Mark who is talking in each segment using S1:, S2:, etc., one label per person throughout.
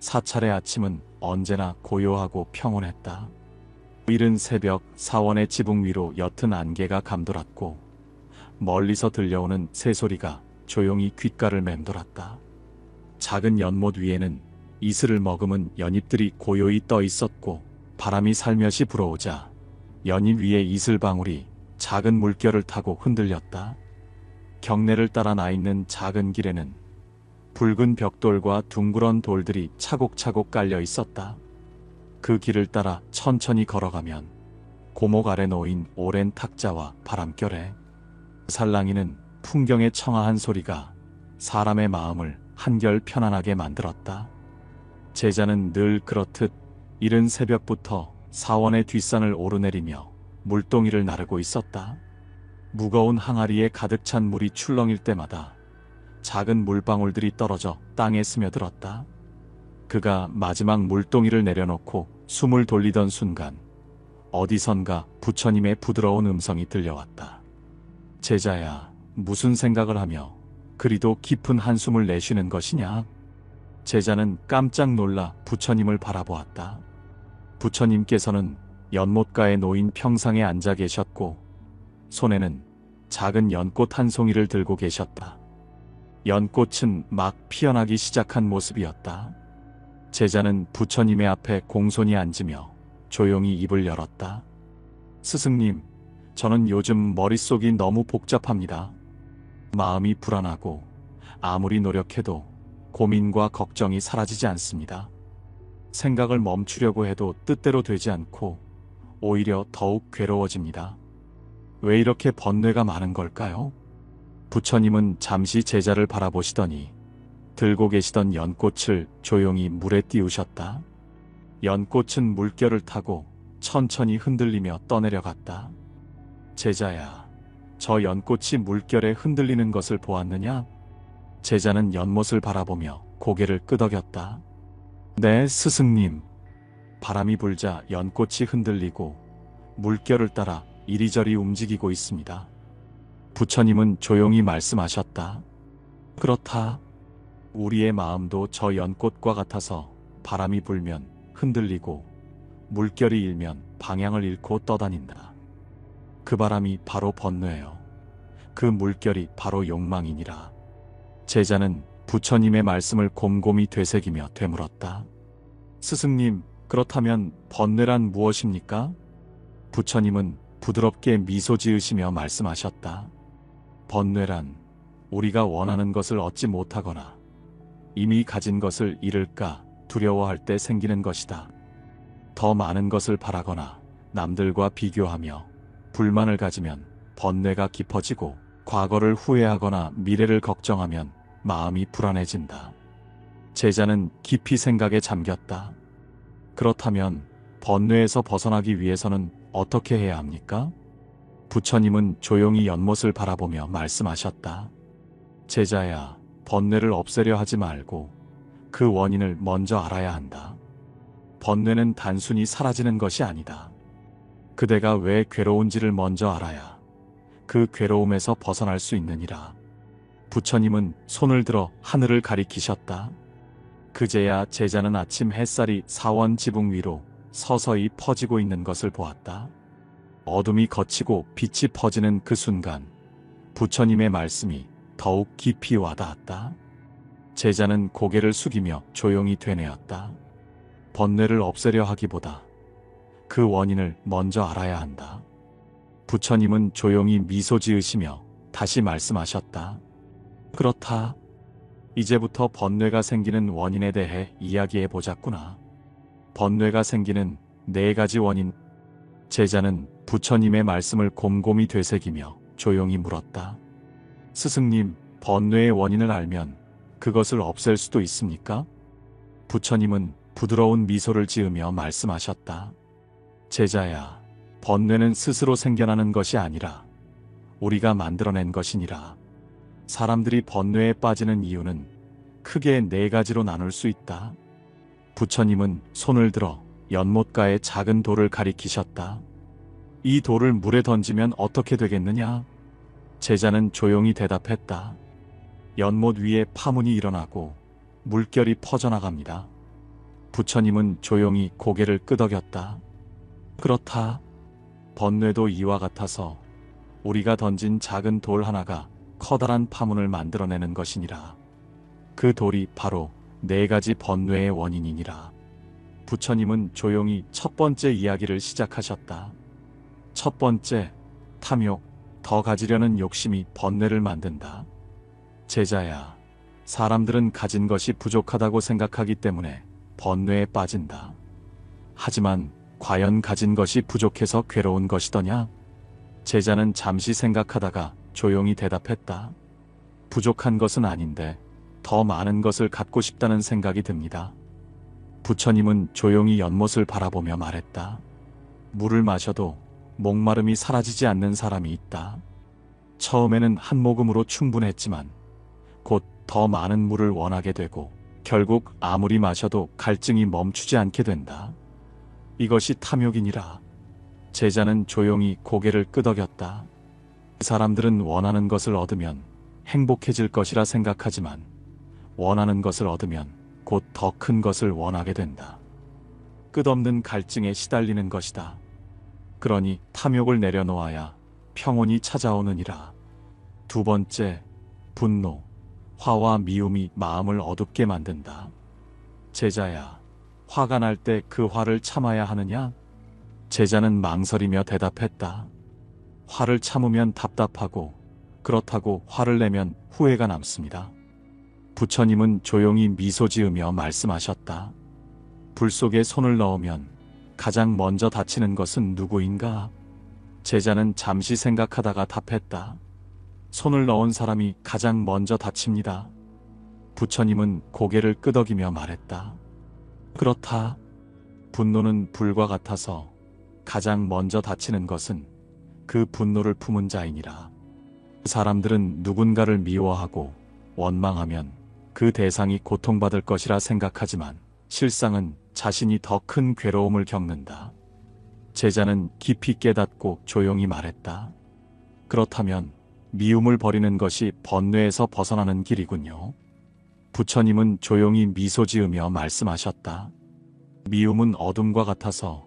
S1: 사찰의 아침은 언제나 고요하고 평온했다. 이른 새벽 사원의 지붕 위로 옅은 안개가 감돌았고 멀리서 들려오는 새소리가 조용히 귓가를 맴돌았다. 작은 연못 위에는 이슬을 머금은 연잎들이 고요히 떠 있었고 바람이 살며시 불어오자 연잎 위에 이슬방울이 작은 물결을 타고 흔들렸다. 경내를 따라 나 있는 작은 길에는 붉은 벽돌과 둥그런 돌들이 차곡차곡 깔려 있었다. 그 길을 따라 천천히 걸어가면 고목 아래 놓인 오랜 탁자와 바람결에 살랑이는 풍경의 청아한 소리가 사람의 마음을 한결 편안하게 만들었다. 제자는 늘 그렇듯 이른 새벽부터 사원의 뒷산을 오르내리며 물동이를 나르고 있었다. 무거운 항아리에 가득 찬 물이 출렁일 때마다 작은 물방울들이 떨어져 땅에 스며들었다. 그가 마지막 물동이를 내려놓고 숨을 돌리던 순간 어디선가 부처님의 부드러운 음성이 들려왔다. 제자야, 무슨 생각을 하며 그리도 깊은 한숨을 내쉬는 것이냐? 제자는 깜짝 놀라 부처님을 바라보았다. 부처님께서는 연못가에 놓인 평상에 앉아 계셨고 손에는 작은 연꽃 한 송이를 들고 계셨다. 연꽃은 막 피어나기 시작한 모습이었다. 제자는 부처님의 앞에 공손히 앉으며 조용히 입을 열었다. 스승님, 저는 요즘 머릿속이 너무 복잡합니다. 마음이 불안하고 아무리 노력해도 고민과 걱정이 사라지지 않습니다. 생각을 멈추려고 해도 뜻대로 되지 않고 오히려 더욱 괴로워집니다. 왜 이렇게 번뇌가 많은 걸까요? 부처님은 잠시 제자를 바라보시더니 들고 계시던 연꽃을 조용히 물에 띄우셨다. 연꽃은 물결을 타고 천천히 흔들리며 떠내려갔다. 제자야, 저 연꽃이 물결에 흔들리는 것을 보았느냐? 제자는 연못을 바라보며 고개를 끄덕였다. 네, 스승님. 바람이 불자 연꽃이 흔들리고 물결을 따라 이리저리 움직이고 있습니다. 부처님은 조용히 말씀하셨다. 그렇다. 우리의 마음도 저 연꽃과 같아서 바람이 불면 흔들리고 물결이 일면 방향을 잃고 떠다닌다. 그 바람이 바로 번뇌요. 그 물결이 바로 욕망이니라. 제자는 부처님의 말씀을 곰곰이 되새기며 되물었다. 스승님, 그렇다면 번뇌란 무엇입니까? 부처님은 부드럽게 미소 지으시며 말씀하셨다. 번뇌란 우리가 원하는 것을 얻지 못하거나 이미 가진 것을 잃을까 두려워할 때 생기는 것이다. 더 많은 것을 바라거나 남들과 비교하며 불만을 가지면 번뇌가 깊어지고 과거를 후회하거나 미래를 걱정하면 마음이 불안해진다. 제자는 깊이 생각에 잠겼다. 그렇다면 번뇌에서 벗어나기 위해서는 어떻게 해야 합니까? 부처님은 조용히 연못을 바라보며 말씀하셨다. 제자야, 번뇌를 없애려 하지 말고 그 원인을 먼저 알아야 한다. 번뇌는 단순히 사라지는 것이 아니다. 그대가 왜 괴로운지를 먼저 알아야 그 괴로움에서 벗어날 수 있느니라. 부처님은 손을 들어 하늘을 가리키셨다. 그제야 제자는 아침 햇살이 사원 지붕 위로 서서히 퍼지고 있는 것을 보았다. 어둠이 걷히고 빛이 퍼지는 그 순간 부처님의 말씀이 더욱 깊이 와닿았다. 제자는 고개를 숙이며 조용히 되뇌었다. 번뇌를 없애려 하기보다 그 원인을 먼저 알아야 한다. 부처님은 조용히 미소 지으시며 다시 말씀하셨다. 그렇다. 이제부터 번뇌가 생기는 원인에 대해 이야기해 보자꾸나. 번뇌가 생기는 4가지 원인. 제자는 부처님의 말씀을 곰곰이 되새기며 조용히 물었다. 스승님, 번뇌의 원인을 알면 그것을 없앨 수도 있습니까? 부처님은 부드러운 미소를 지으며 말씀하셨다. 제자야, 번뇌는 스스로 생겨나는 것이 아니라 우리가 만들어낸 것이니라. 사람들이 번뇌에 빠지는 이유는 크게 4가지로 나눌 수 있다. 부처님은 손을 들어 연못가의 작은 돌을 가리키셨다. 이 돌을 물에 던지면 어떻게 되겠느냐? 제자는 조용히 대답했다. 연못 위에 파문이 일어나고 물결이 퍼져나갑니다. 부처님은 조용히 고개를 끄덕였다. 그렇다. 번뇌도 이와 같아서 우리가 던진 작은 돌 하나가 커다란 파문을 만들어내는 것이니라. 그 돌이 바로 네 가지 번뇌의 원인이니라. 부처님은 조용히 첫 번째 이야기를 시작하셨다. 첫 번째, 탐욕, 더 가지려는 욕심이 번뇌를 만든다. 제자야, 사람들은 가진 것이 부족하다고 생각하기 때문에 번뇌에 빠진다. 하지만 과연 가진 것이 부족해서 괴로운 것이더냐? 제자는 잠시 생각하다가 조용히 대답했다. 부족한 것은 아닌데 더 많은 것을 갖고 싶다는 생각이 듭니다. 부처님은 조용히 연못을 바라보며 말했다. 물을 마셔도 목마름이 사라지지 않는 사람이 있다. 처음에는 한 모금으로 충분했지만 곧 더 많은 물을 원하게 되고 결국 아무리 마셔도 갈증이 멈추지 않게 된다. 이것이 탐욕이니라. 제자는 조용히 고개를 끄덕였다. 사람들은 원하는 것을 얻으면 행복해질 것이라 생각하지만 원하는 것을 얻으면 곧 더 큰 것을 원하게 된다. 끝없는 갈증에 시달리는 것이다. 그러니 탐욕을 내려놓아야 평온이 찾아오느니라. 두 번째, 분노, 화와 미움이 마음을 어둡게 만든다. 제자야, 화가 날 때 그 화를 참아야 하느냐? 제자는 망설이며 대답했다. 화를 참으면 답답하고 그렇다고 화를 내면 후회가 남습니다. 부처님은 조용히 미소 지으며 말씀하셨다. 불 속에 손을 넣으면 가장 먼저 다치는 것은 누구인가? 제자는 잠시 생각하다가 답했다. 손을 넣은 사람이 가장 먼저 다칩니다. 부처님은 고개를 끄덕이며 말했다. 그렇다. 분노는 불과 같아서 가장 먼저 다치는 것은 그 분노를 품은 자이니라. 사람들은 누군가를 미워하고 원망하면 그 대상이 고통받을 것이라 생각하지만 실상은 자신이 더 큰 괴로움을 겪는다. 제자는 깊이 깨닫고 조용히 말했다. 그렇다면 미움을 버리는 것이 번뇌에서 벗어나는 길이군요. 부처님은 조용히 미소 지으며 말씀하셨다. 미움은 어둠과 같아서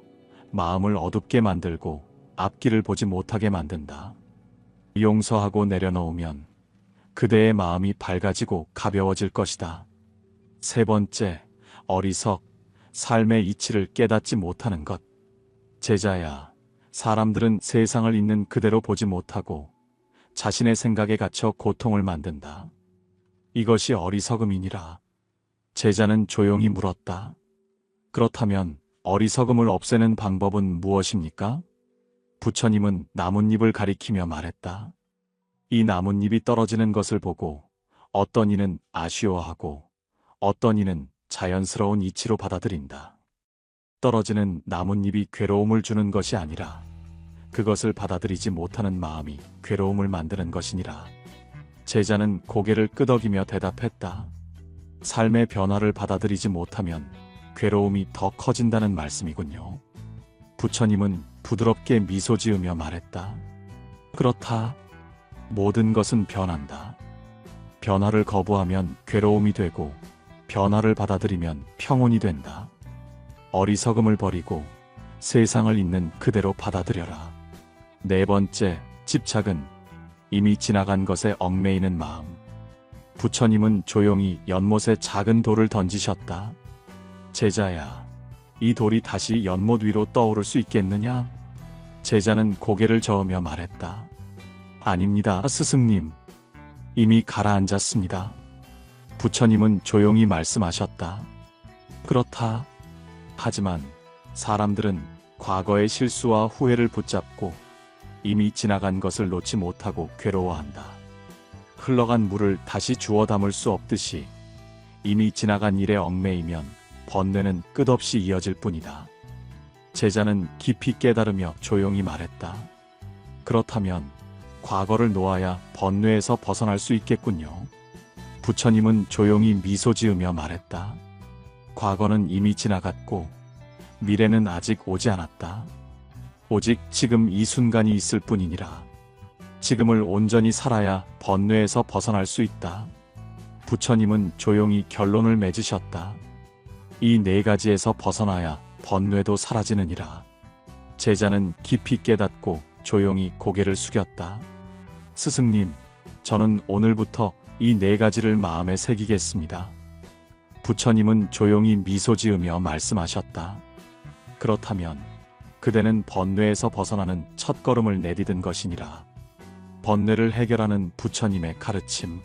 S1: 마음을 어둡게 만들고 앞길을 보지 못하게 만든다. 용서하고 내려놓으면 그대의 마음이 밝아지고 가벼워질 것이다. 세 번째, 어리석, 삶의 이치를 깨닫지 못하는 것. 제자야, 사람들은 세상을 있는 그대로 보지 못하고 자신의 생각에 갇혀 고통을 만든다. 이것이 어리석음이니라. 제자는 조용히 물었다. 그렇다면 어리석음을 없애는 방법은 무엇입니까? 부처님은 나뭇잎을 가리키며 말했다. 이 나뭇잎이 떨어지는 것을 보고 어떤 이는 아쉬워하고 어떤 이는 자연스러운 이치로 받아들인다. 떨어지는 나뭇잎이 괴로움을 주는 것이 아니라 그것을 받아들이지 못하는 마음이 괴로움을 만드는 것이니라. 제자는 고개를 끄덕이며 대답했다. 삶의 변화를 받아들이지 못하면 괴로움이 더 커진다는 말씀이군요. 부처님은 부드럽게 미소 지으며 말했다. 그렇다. 모든 것은 변한다. 변화를 거부하면 괴로움이 되고 변화를 받아들이면 평온이 된다. 어리석음을 버리고 세상을 있는 그대로 받아들여라. 네 번째, 집착은 이미 지나간 것에 얽매이는 마음. 부처님은 조용히 연못에 작은 돌을 던지셨다. 제자야, 이 돌이 다시 연못 위로 떠오를 수 있겠느냐? 제자는 고개를 저으며 말했다. 아닙니다, 스승님. 이미 가라앉았습니다. 부처님은 조용히 말씀하셨다. 그렇다. 하지만 사람들은 과거의 실수와 후회를 붙잡고 이미 지나간 것을 놓지 못하고 괴로워한다. 흘러간 물을 다시 주워 담을 수 없듯이 이미 지나간 일에 얽매이면 번뇌는 끝없이 이어질 뿐이다. 제자는 깊이 깨달으며 조용히 말했다. 그렇다면 과거를 놓아야 번뇌에서 벗어날 수 있겠군요. 부처님은 조용히 미소 지으며 말했다. 과거는 이미 지나갔고 미래는 아직 오지 않았다. 오직 지금 이 순간이 있을 뿐이니라. 지금을 온전히 살아야 번뇌에서 벗어날 수 있다. 부처님은 조용히 결론을 맺으셨다. 이 네 가지에서 벗어나야 번뇌도 사라지느니라. 제자는 깊이 깨닫고 조용히 고개를 숙였다. 스승님, 저는 오늘부터 이 네 가지를 마음에 새기겠습니다. 부처님은 조용히 미소 지으며 말씀하셨다. 그렇다면 그대는 번뇌에서 벗어나는 첫걸음을 내디딘 것이니라. 번뇌를 해결하는 부처님의 가르침.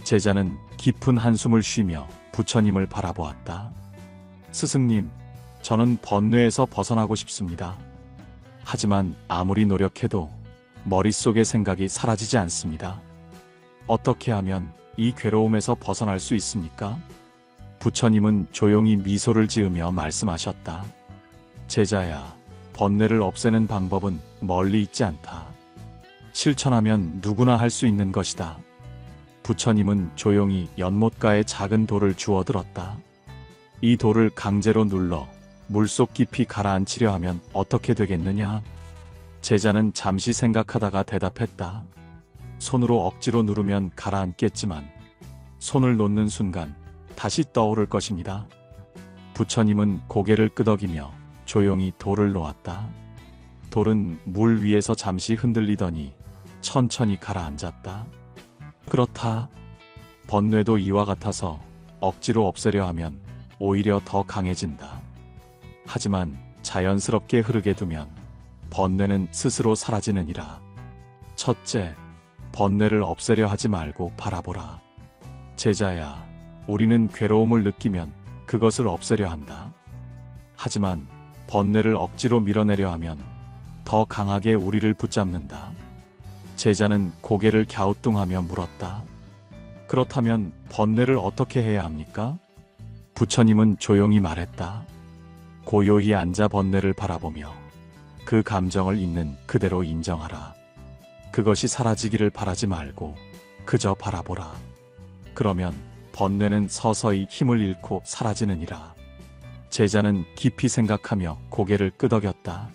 S1: 제자는 깊은 한숨을 쉬며 부처님을 바라보았다. 스승님, 저는 번뇌에서 벗어나고 싶습니다. 하지만 아무리 노력해도 머릿속의 생각이 사라지지 않습니다. 어떻게 하면 이 괴로움에서 벗어날 수 있습니까? 부처님은 조용히 미소를 지으며 말씀하셨다. 제자야, 번뇌를 없애는 방법은 멀리 있지 않다. 실천하면 누구나 할 수 있는 것이다. 부처님은 조용히 연못가에 작은 돌을 주워 들었다. 이 돌을 강제로 눌러 물속 깊이 가라앉히려 하면 어떻게 되겠느냐? 제자는 잠시 생각하다가 대답했다. 손으로 억지로 누르면 가라앉겠지만 손을 놓는 순간 다시 떠오를 것입니다. 부처님은 고개를 끄덕이며 조용히 돌을 놓았다. 돌은 물 위에서 잠시 흔들리더니 천천히 가라앉았다. 그렇다. 번뇌도 이와 같아서 억지로 없애려 하면 오히려 더 강해진다. 하지만 자연스럽게 흐르게 두면 번뇌는 스스로 사라지느니라. 첫째, 번뇌를 없애려 하지 말고 바라보라. 제자야, 우리는 괴로움을 느끼면 그것을 없애려 한다. 하지만 번뇌를 억지로 밀어내려 하면 더 강하게 우리를 붙잡는다. 제자는 고개를 갸우뚱하며 물었다. 그렇다면 번뇌를 어떻게 해야 합니까? 부처님은 조용히 말했다. 고요히 앉아 번뇌를 바라보며 그 감정을 있는 그대로 인정하라. 그것이 사라지기를 바라지 말고 그저 바라보라. 그러면 번뇌는 서서히 힘을 잃고 사라지느니라. 제자는 깊이 생각하며 고개를 끄덕였다.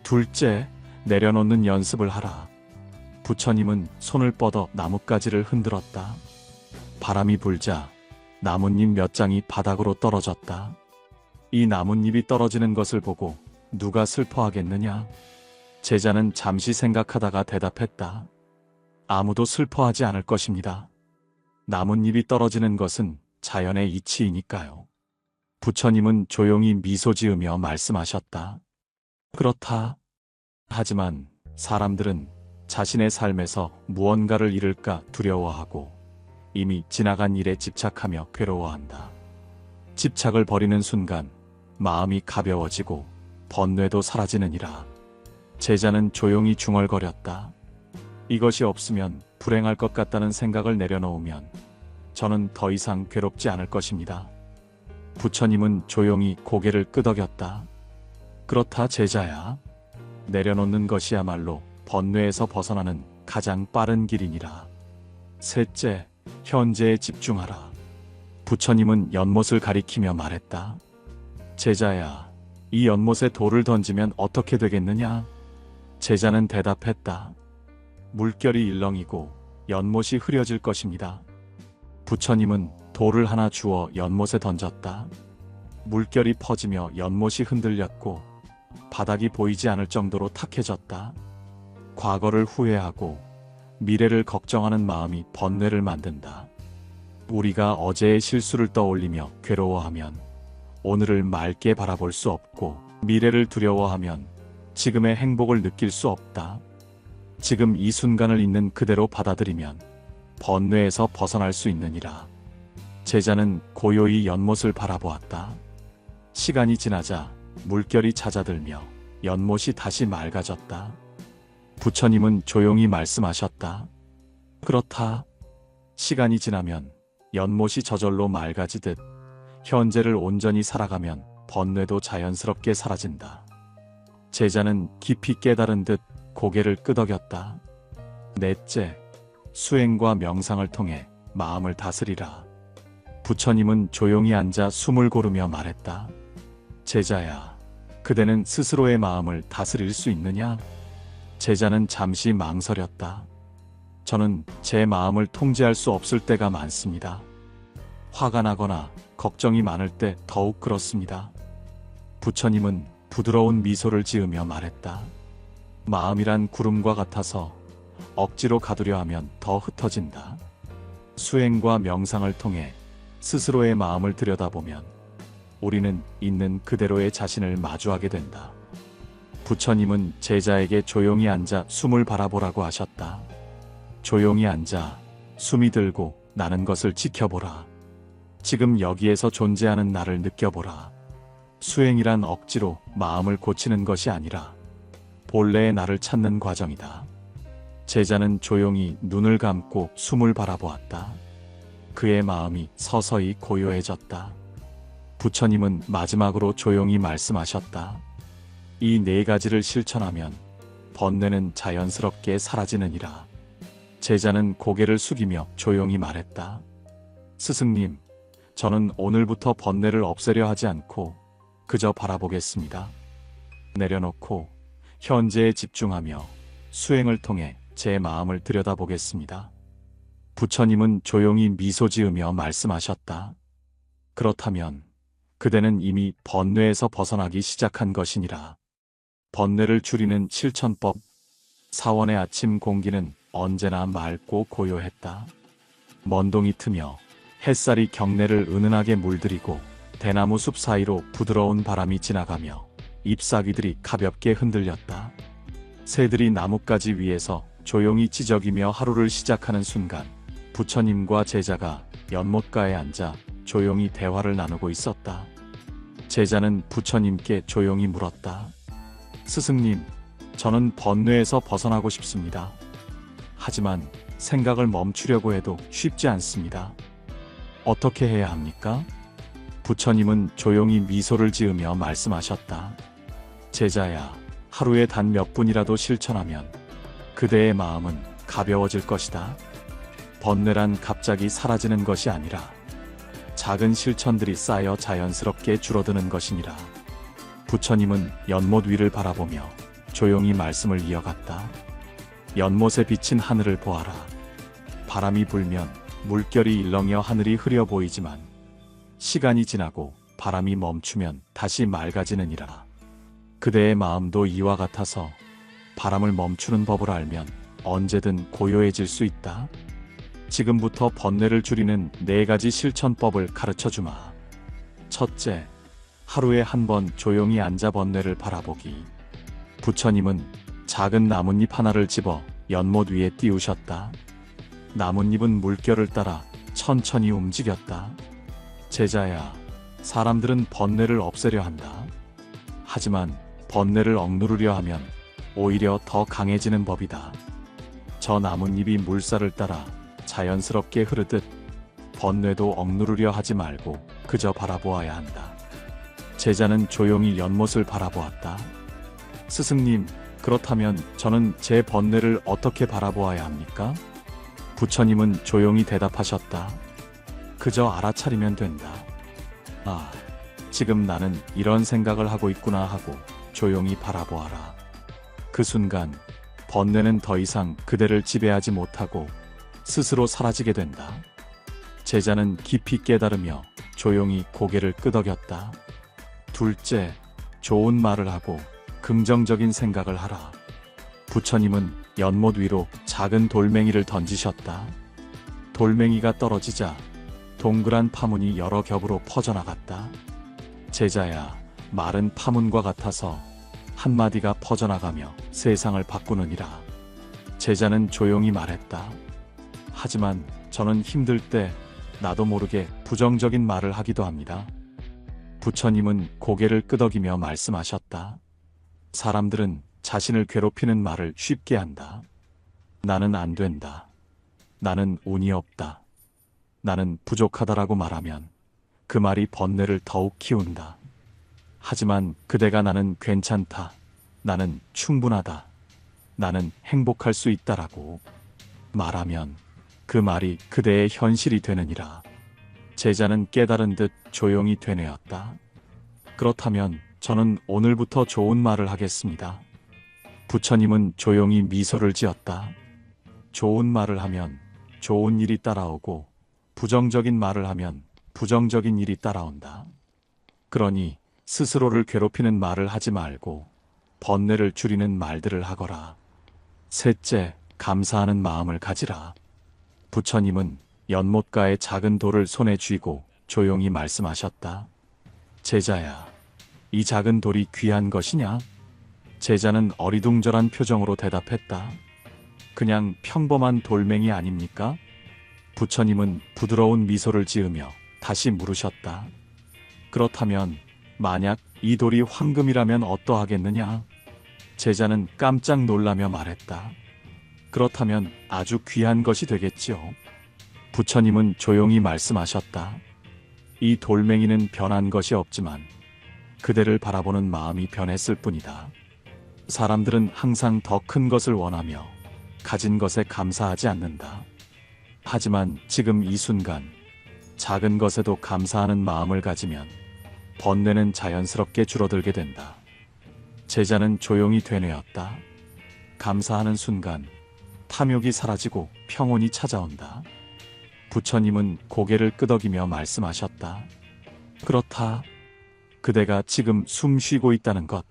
S1: 둘째, 내려놓는 연습을 하라. 부처님은 손을 뻗어 나뭇가지를 흔들었다. 바람이 불자 나뭇잎 몇 장이 바닥으로 떨어졌다. 이 나뭇잎이 떨어지는 것을 보고 누가 슬퍼하겠느냐? 제자는 잠시 생각하다가 대답했다. 아무도 슬퍼하지 않을 것입니다. 나뭇잎이 떨어지는 것은 자연의 이치이니까요. 부처님은 조용히 미소 지으며 말씀하셨다. 그렇다. 하지만 사람들은 자신의 삶에서 무언가를 잃을까 두려워하고 이미 지나간 일에 집착하며 괴로워한다. 집착을 버리는 순간 마음이 가벼워지고 번뇌도 사라지느니라. 제자는 조용히 중얼거렸다. 이것이 없으면 불행할 것 같다는 생각을 내려놓으면 저는 더 이상 괴롭지 않을 것입니다. 부처님은 조용히 고개를 끄덕였다. 그렇다 제자야. 내려놓는 것이야말로 번뇌에서 벗어나는 가장 빠른 길이니라. 셋째, 현재에 집중하라. 부처님은 연못을 가리키며 말했다. 제자야, 이 연못에 돌을 던지면 어떻게 되겠느냐? 제자는 대답했다. 물결이 일렁이고 연못이 흐려질 것입니다. 부처님은 돌을 하나 주어 연못에 던졌다. 물결이 퍼지며 연못이 흔들렸고 바닥이 보이지 않을 정도로 탁해졌다. 과거를 후회하고 미래를 걱정하는 마음이 번뇌를 만든다. 우리가 어제의 실수를 떠올리며 괴로워하면 오늘을 맑게 바라볼 수 없고 미래를 두려워하면 지금의 행복을 느낄 수 없다. 지금 이 순간을 있는 그대로 받아들이면 번뇌에서 벗어날 수 있느니라. 제자는 고요히 연못을 바라보았다. 시간이 지나자 물결이 잦아들며 연못이 다시 맑아졌다. 부처님은 조용히 말씀하셨다. 그렇다. 시간이 지나면 연못이 저절로 맑아지듯 현재를 온전히 살아가면 번뇌도 자연스럽게 사라진다. 제자는 깊이 깨달은 듯 고개를 끄덕였다. 넷째, 수행과 명상을 통해 마음을 다스리라. 부처님은 조용히 앉아 숨을 고르며 말했다. 제자야, 그대는 스스로의 마음을 다스릴 수 있느냐? 제자는 잠시 망설였다. 저는 제 마음을 통제할 수 없을 때가 많습니다. 화가 나거나 걱정이 많을 때 더욱 그렇습니다. 부처님은 부드러운 미소를 지으며 말했다. 마음이란 구름과 같아서 억지로 가두려 하면 더 흩어진다. 수행과 명상을 통해 스스로의 마음을 들여다보면 우리는 있는 그대로의 자신을 마주하게 된다. 부처님은 제자에게 조용히 앉아 숨을 바라보라고 하셨다. 조용히 앉아 숨이 들고 나는 것을 지켜보라. 지금 여기에서 존재하는 나를 느껴보라. 수행이란 억지로 마음을 고치는 것이 아니라 본래의 나를 찾는 과정이다. 제자는 조용히 눈을 감고 숨을 바라보았다. 그의 마음이 서서히 고요해졌다. 부처님은 마지막으로 조용히 말씀하셨다. 이 네 가지를 실천하면 번뇌는 자연스럽게 사라지느니라. 제자는 고개를 숙이며 조용히 말했다. 스승님, 저는 오늘부터 번뇌를 없애려 하지 않고 그저 바라보겠습니다. 내려놓고 현재에 집중하며 수행을 통해 제 마음을 들여다보겠습니다. 부처님은 조용히 미소 지으며 말씀하셨다. 그렇다면 그대는 이미 번뇌에서 벗어나기 시작한 것이니라. 번뇌를 줄이는 실천법. 사원의 아침 공기는 언제나 맑고 고요했다. 먼동이 트며 햇살이 경내를 은은하게 물들이고 대나무 숲 사이로 부드러운 바람이 지나가며 잎사귀들이 가볍게 흔들렸다. 새들이 나뭇가지 위에서 조용히 지저귀며 하루를 시작하는 순간 부처님과 제자가 연못가에 앉아 조용히 대화를 나누고 있었다. 제자는 부처님께 조용히 물었다. 스승님, 저는 번뇌에서 벗어나고 싶습니다. 하지만 생각을 멈추려고 해도 쉽지 않습니다. 어떻게 해야 합니까? 부처님은 조용히 미소를 지으며 말씀하셨다. 제자야, 하루에 단 몇 분이라도 실천하면 그대의 마음은 가벼워질 것이다. 번뇌란 갑자기 사라지는 것이 아니라 작은 실천들이 쌓여 자연스럽게 줄어드는 것이니라. 부처님은 연못 위를 바라보며 조용히 말씀을 이어갔다. 연못에 비친 하늘을 보아라. 바람이 불면 물결이 일렁여 하늘이 흐려 보이지만 시간이 지나고 바람이 멈추면 다시 맑아지느니라. 그대의 마음도 이와 같아서 바람을 멈추는 법을 알면 언제든 고요해질 수 있다. 지금부터 번뇌를 줄이는 4가지 실천법을 가르쳐주마. 첫째, 하루에 한 번 조용히 앉아 번뇌를 바라보기. 부처님은 작은 나뭇잎 하나를 집어 연못 위에 띄우셨다. 나뭇잎은 물결을 따라 천천히 움직였다. 제자야, 사람들은 번뇌를 없애려 한다. 하지만 번뇌를 억누르려 하면 오히려 더 강해지는 법이다. 저 나뭇잎이 물살을 따라 자연스럽게 흐르듯 번뇌도 억누르려 하지 말고 그저 바라보아야 한다. 제자는 조용히 연못을 바라보았다. 스승님, 그렇다면 저는 제 번뇌를 어떻게 바라보아야 합니까? 부처님은 조용히 대답하셨다. 그저 알아차리면 된다. 아, 지금 나는 이런 생각을 하고 있구나 하고 조용히 바라보아라. 그 순간 번뇌는 더 이상 그대를 지배하지 못하고 스스로 사라지게 된다. 제자는 깊이 깨달으며 조용히 고개를 끄덕였다. 둘째, 좋은 말을 하고 긍정적인 생각을 하라. 부처님은 연못 위로 작은 돌멩이를 던지셨다. 돌멩이가 떨어지자 동그란 파문이 여러 겹으로 퍼져나갔다. 제자야, 말은 파문과 같아서 한마디가 퍼져나가며 세상을 바꾸느니라. 제자는 조용히 말했다. 하지만 저는 힘들 때 나도 모르게 부정적인 말을 하기도 합니다. 부처님은 고개를 끄덕이며 말씀하셨다. 사람들은 자신을 괴롭히는 말을 쉽게 한다. 나는 안 된다. 나는 운이 없다. 나는 부족하다라고 말하면 그 말이 번뇌를 더욱 키운다. 하지만 그대가 나는 괜찮다. 나는 충분하다. 나는 행복할 수 있다라고 말하면 그 말이 그대의 현실이 되느니라. 제자는 깨달은 듯 조용히 되뇌었다. 그렇다면 저는 오늘부터 좋은 말을 하겠습니다. 부처님은 조용히 미소를 지었다. 좋은 말을 하면 좋은 일이 따라오고 부정적인 말을 하면 부정적인 일이 따라온다. 그러니 스스로를 괴롭히는 말을 하지 말고 번뇌를 줄이는 말들을 하거라. 셋째, 감사하는 마음을 가지라. 부처님은 연못가의 작은 돌을 손에 쥐고 조용히 말씀하셨다. 제자야, 이 작은 돌이 귀한 것이냐? 제자는 어리둥절한 표정으로 대답했다. 그냥 평범한 돌멩이 아닙니까? 부처님은 부드러운 미소를 지으며 다시 물으셨다. 그렇다면 만약 이 돌이 황금이라면 어떠하겠느냐? 제자는 깜짝 놀라며 말했다. 그렇다면 아주 귀한 것이 되겠지요. 부처님은 조용히 말씀하셨다. 이 돌멩이는 변한 것이 없지만 그대를 바라보는 마음이 변했을 뿐이다. 사람들은 항상 더 큰 것을 원하며 가진 것에 감사하지 않는다. 하지만 지금 이 순간 작은 것에도 감사하는 마음을 가지면 번뇌는 자연스럽게 줄어들게 된다. 제자는 조용히 되뇌었다. 감사하는 순간 탐욕이 사라지고 평온이 찾아온다. 부처님은 고개를 끄덕이며 말씀하셨다. 그렇다. 그대가 지금 숨 쉬고 있다는 것,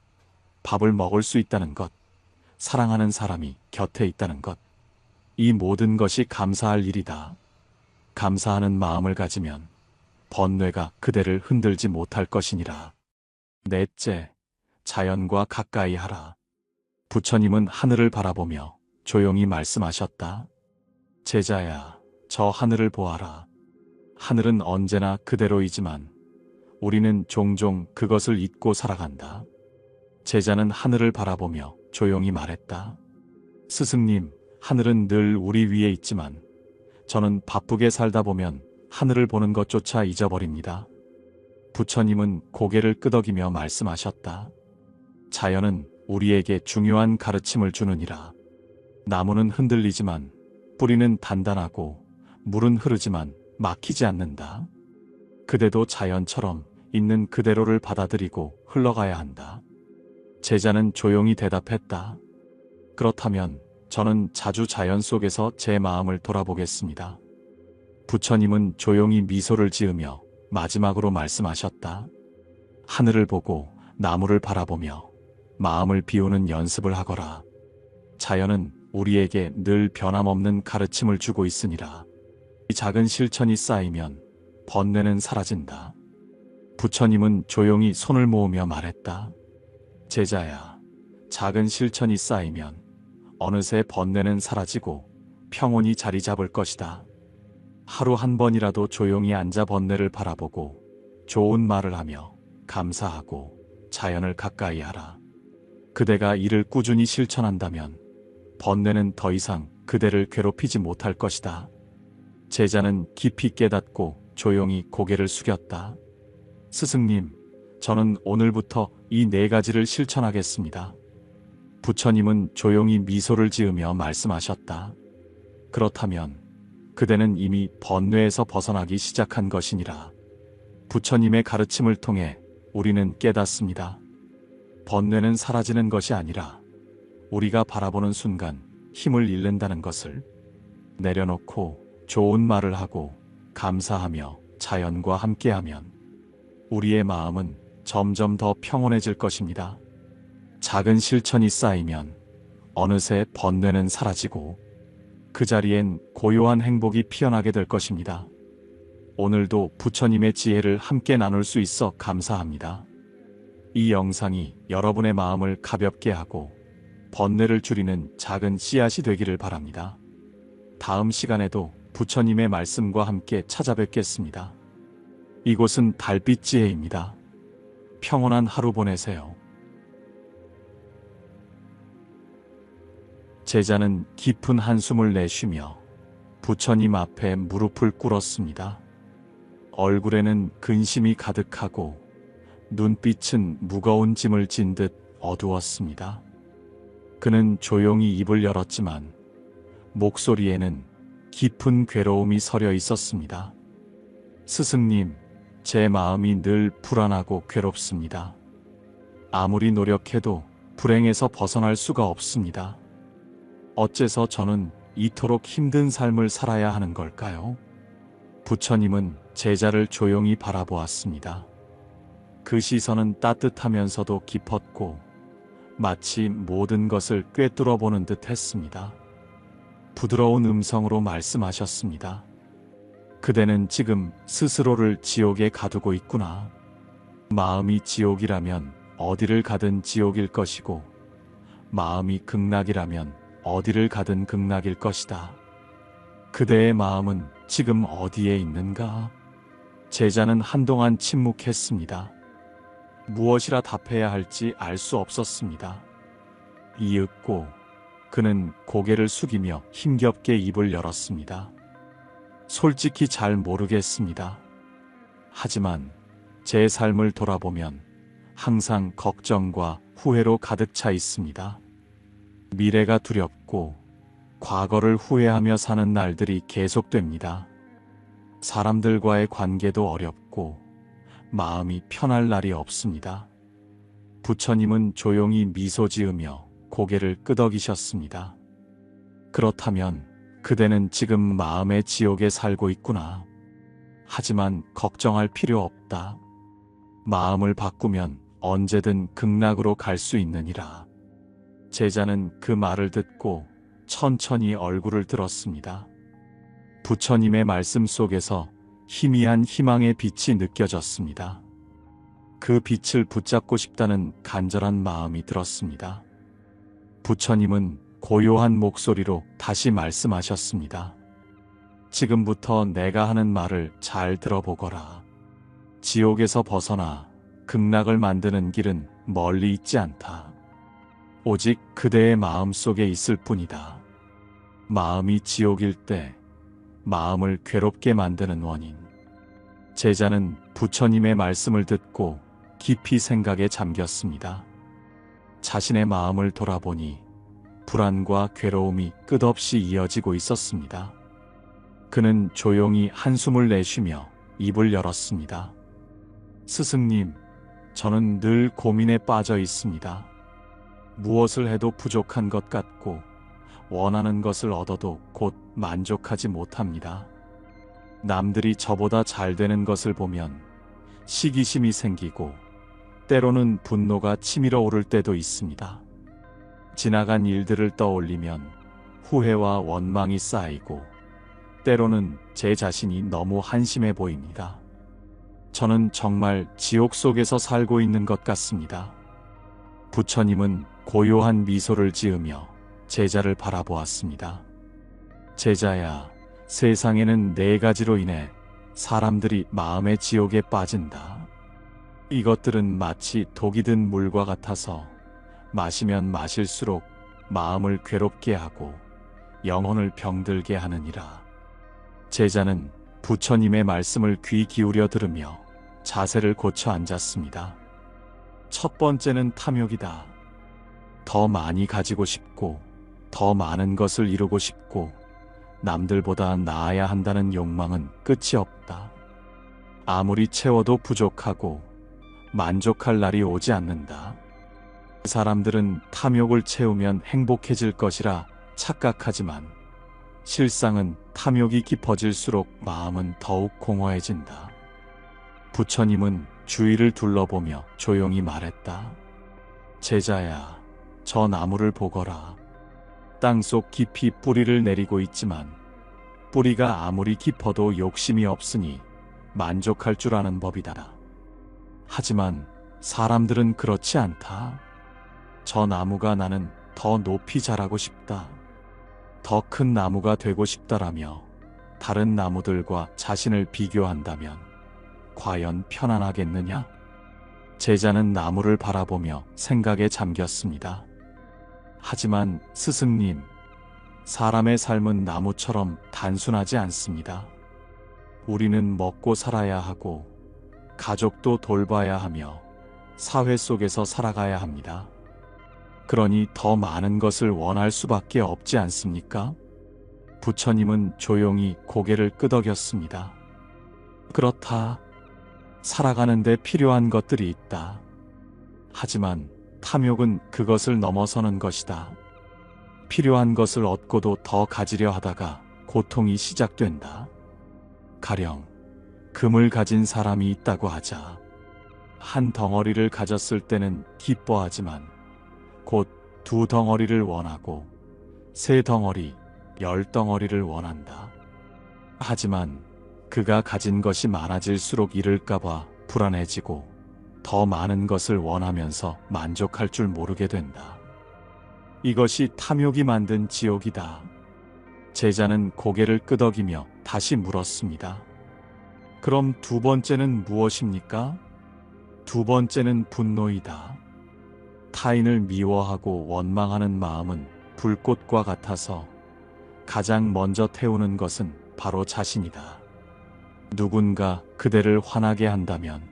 S1: 밥을 먹을 수 있다는 것, 사랑하는 사람이 곁에 있다는 것, 이 모든 것이 감사할 일이다. 감사하는 마음을 가지면 번뇌가 그대를 흔들지 못할 것이니라. 넷째, 자연과 가까이 하라. 부처님은 하늘을 바라보며 조용히 말씀하셨다. 제자야, 저 하늘을 보아라. 하늘은 언제나 그대로이지만 우리는 종종 그것을 잊고 살아간다. 제자는 하늘을 바라보며 조용히 말했다. 스승님, 하늘은 늘 우리 위에 있지만 저는 바쁘게 살다 보면 하늘을 보는 것조차 잊어버립니다. 부처님은 고개를 끄덕이며 말씀하셨다. 자연은 우리에게 중요한 가르침을 주느니라. 나무는 흔들리지만 뿌리는 단단하고 물은 흐르지만 막히지 않는다. 그대도 자연처럼 있는 그대로를 받아들이고 흘러가야 한다. 제자는 조용히 대답했다. 그렇다면 저는 자주 자연 속에서 제 마음을 돌아보겠습니다. 부처님은 조용히 미소를 지으며 마지막으로 말씀하셨다. 하늘을 보고 나무를 바라보며 마음을 비우는 연습을 하거라. 자연은 우리에게 늘 변함없는 가르침을 주고 있으니라. 이 작은 실천이 쌓이면 번뇌는 사라진다. 부처님은 조용히 손을 모으며 말했다. 제자야, 작은 실천이 쌓이면 어느새 번뇌는 사라지고 평온이 자리 잡을 것이다. 하루 한 번이라도 조용히 앉아 번뇌를 바라보고 좋은 말을 하며 감사하고 자연을 가까이 하라. 그대가 이를 꾸준히 실천한다면 번뇌는 더 이상 그대를 괴롭히지 못할 것이다. 제자는 깊이 깨닫고 조용히 고개를 숙였다. 스승님, 저는 오늘부터 이 4가지를 실천하겠습니다. 부처님은 조용히 미소를 지으며 말씀하셨다. 그렇다면 그대는 이미 번뇌에서 벗어나기 시작한 것이니라. 부처님의 가르침을 통해 우리는 깨닫습니다. 번뇌는 사라지는 것이 아니라 우리가 바라보는 순간 힘을 잃는다는 것을. 내려놓고 좋은 말을 하고 감사하며 자연과 함께하면 우리의 마음은 점점 더 평온해질 것입니다. 작은 실천이 쌓이면 어느새 번뇌는 사라지고 그 자리엔 고요한 행복이 피어나게 될 것입니다. 오늘도 부처님의 지혜를 함께 나눌 수 있어 감사합니다. 이 영상이 여러분의 마음을 가볍게 하고 번뇌를 줄이는 작은 씨앗이 되기를 바랍니다. 다음 시간에도 부처님의 말씀과 함께 찾아뵙겠습니다. 이곳은 달빛 지혜입니다. 평온한 하루 보내세요. 제자는 깊은 한숨을 내쉬며 부처님 앞에 무릎을 꿇었습니다. 얼굴에는 근심이 가득하고 눈빛은 무거운 짐을 진 듯 어두웠습니다. 그는 조용히 입을 열었지만 목소리에는 깊은 괴로움이 서려 있었습니다. 스승님, 제 마음이 늘 불안하고 괴롭습니다. 아무리 노력해도 불행에서 벗어날 수가 없습니다. 어째서 저는 이토록 힘든 삶을 살아야 하는 걸까요? 부처님은 제자를 조용히 바라보았습니다. 그 시선은 따뜻하면서도 깊었고 마치 모든 것을 꿰뚫어 보는 듯 했습니다. 부드러운 음성으로 말씀하셨습니다. 그대는 지금 스스로를 지옥에 가두고 있구나. 마음이 지옥이라면 어디를 가든 지옥일 것이고 마음이 극락이라면 어디를 가든 극락일 것이다. 그대의 마음은 지금 어디에 있는가? 제자는 한동안 침묵했습니다. 무엇이라 답해야 할지 알 수 없었습니다. 이윽고 그는 고개를 숙이며 힘겹게 입을 열었습니다. 솔직히 잘 모르겠습니다. 하지만 제 삶을 돌아보면 항상 걱정과 후회로 가득 차 있습니다. 미래가 두렵고 과거를 후회하며 사는 날들이 계속됩니다. 사람들과의 관계도 어렵고 마음이 편할 날이 없습니다. 부처님은 조용히 미소 지으며 고개를 끄덕이셨습니다. 그렇다면 그대는 지금 마음의 지옥에 살고 있구나. 하지만 걱정할 필요 없다. 마음을 바꾸면 언제든 극락으로 갈 수 있느니라. 제자는 그 말을 듣고 천천히 얼굴을 들었습니다. 부처님의 말씀 속에서 희미한 희망의 빛이 느껴졌습니다. 그 빛을 붙잡고 싶다는 간절한 마음이 들었습니다. 부처님은 고요한 목소리로 다시 말씀하셨습니다. 지금부터 내가 하는 말을 잘 들어보거라. 지옥에서 벗어나 극락을 만드는 길은 멀리 있지 않다. 오직 그대의 마음 속에 있을 뿐이다. 마음이 지옥일 때 마음을 괴롭게 만드는 원인. 제자는 부처님의 말씀을 듣고 깊이 생각에 잠겼습니다. 자신의 마음을 돌아보니 불안과 괴로움이 끝없이 이어지고 있었습니다. 그는 조용히 한숨을 내쉬며 입을 열었습니다. 스승님, 저는 늘 고민에 빠져 있습니다. 무엇을 해도 부족한 것 같고 원하는 것을 얻어도 곧 만족하지 못합니다. 남들이 저보다 잘 되는 것을 보면 시기심이 생기고 때로는 분노가 치밀어 오를 때도 있습니다. 지나간 일들을 떠올리면 후회와 원망이 쌓이고 때로는 제 자신이 너무 한심해 보입니다. 저는 정말 지옥 속에서 살고 있는 것 같습니다. 부처님은 고요한 미소를 지으며 제자를 바라보았습니다. 제자야, 세상에는 4가지로 인해 사람들이 마음의 지옥에 빠진다. 이것들은 마치 독이 든 물과 같아서 마시면 마실수록 마음을 괴롭게 하고 영혼을 병들게 하느니라. 제자는 부처님의 말씀을 귀 기울여 들으며 자세를 고쳐 앉았습니다. 첫 번째는 탐욕이다. 더 많이 가지고 싶고 더 많은 것을 이루고 싶고 남들보다 나아야 한다는 욕망은 끝이 없다. 아무리 채워도 부족하고 만족할 날이 오지 않는다. 사람들은 탐욕을 채우면 행복해질 것이라 착각하지만 실상은 탐욕이 깊어질수록 마음은 더욱 공허해진다. 부처님은 주위를 둘러보며 조용히 말했다. 제자야, 저 나무를 보거라. 땅속 깊이 뿌리를 내리고 있지만 뿌리가 아무리 깊어도 욕심이 없으니 만족할 줄 아는 법이다. 하지만 사람들은 그렇지 않다. 저 나무가 나는 더 높이 자라고 싶다. 더 큰 나무가 되고 싶다라며 다른 나무들과 자신을 비교한다면 과연 편안하겠느냐? 제자는 나무를 바라보며 생각에 잠겼습니다. 하지만 스승님, 사람의 삶은 나무처럼 단순하지 않습니다. 우리는 먹고 살아야 하고 가족도 돌봐야 하며 사회 속에서 살아가야 합니다. 그러니 더 많은 것을 원할 수밖에 없지 않습니까? 부처님은 조용히 고개를 끄덕였습니다. 그렇다. 살아가는데 필요한 것들이 있다. 하지만 탐욕은 그것을 넘어서는 것이다. 필요한 것을 얻고도 더 가지려 하다가 고통이 시작된다. 가령 금을 가진 사람이 있다고 하자. 한 덩어리를 가졌을 때는 기뻐하지만 곧 두 덩어리를 원하고 세 덩어리, 10덩어리를 원한다. 하지만 그가 가진 것이 많아질수록 잃을까봐 불안해지고 더 많은 것을 원하면서 만족할 줄 모르게 된다. 이것이 탐욕이 만든 지옥이다. 제자는 고개를 끄덕이며 다시 물었습니다. 그럼 두 번째는 무엇입니까? 두 번째는 분노이다. 타인을 미워하고 원망하는 마음은 불꽃과 같아서 가장 먼저 태우는 것은 바로 자신이다. 누군가 그대를 화나게 한다면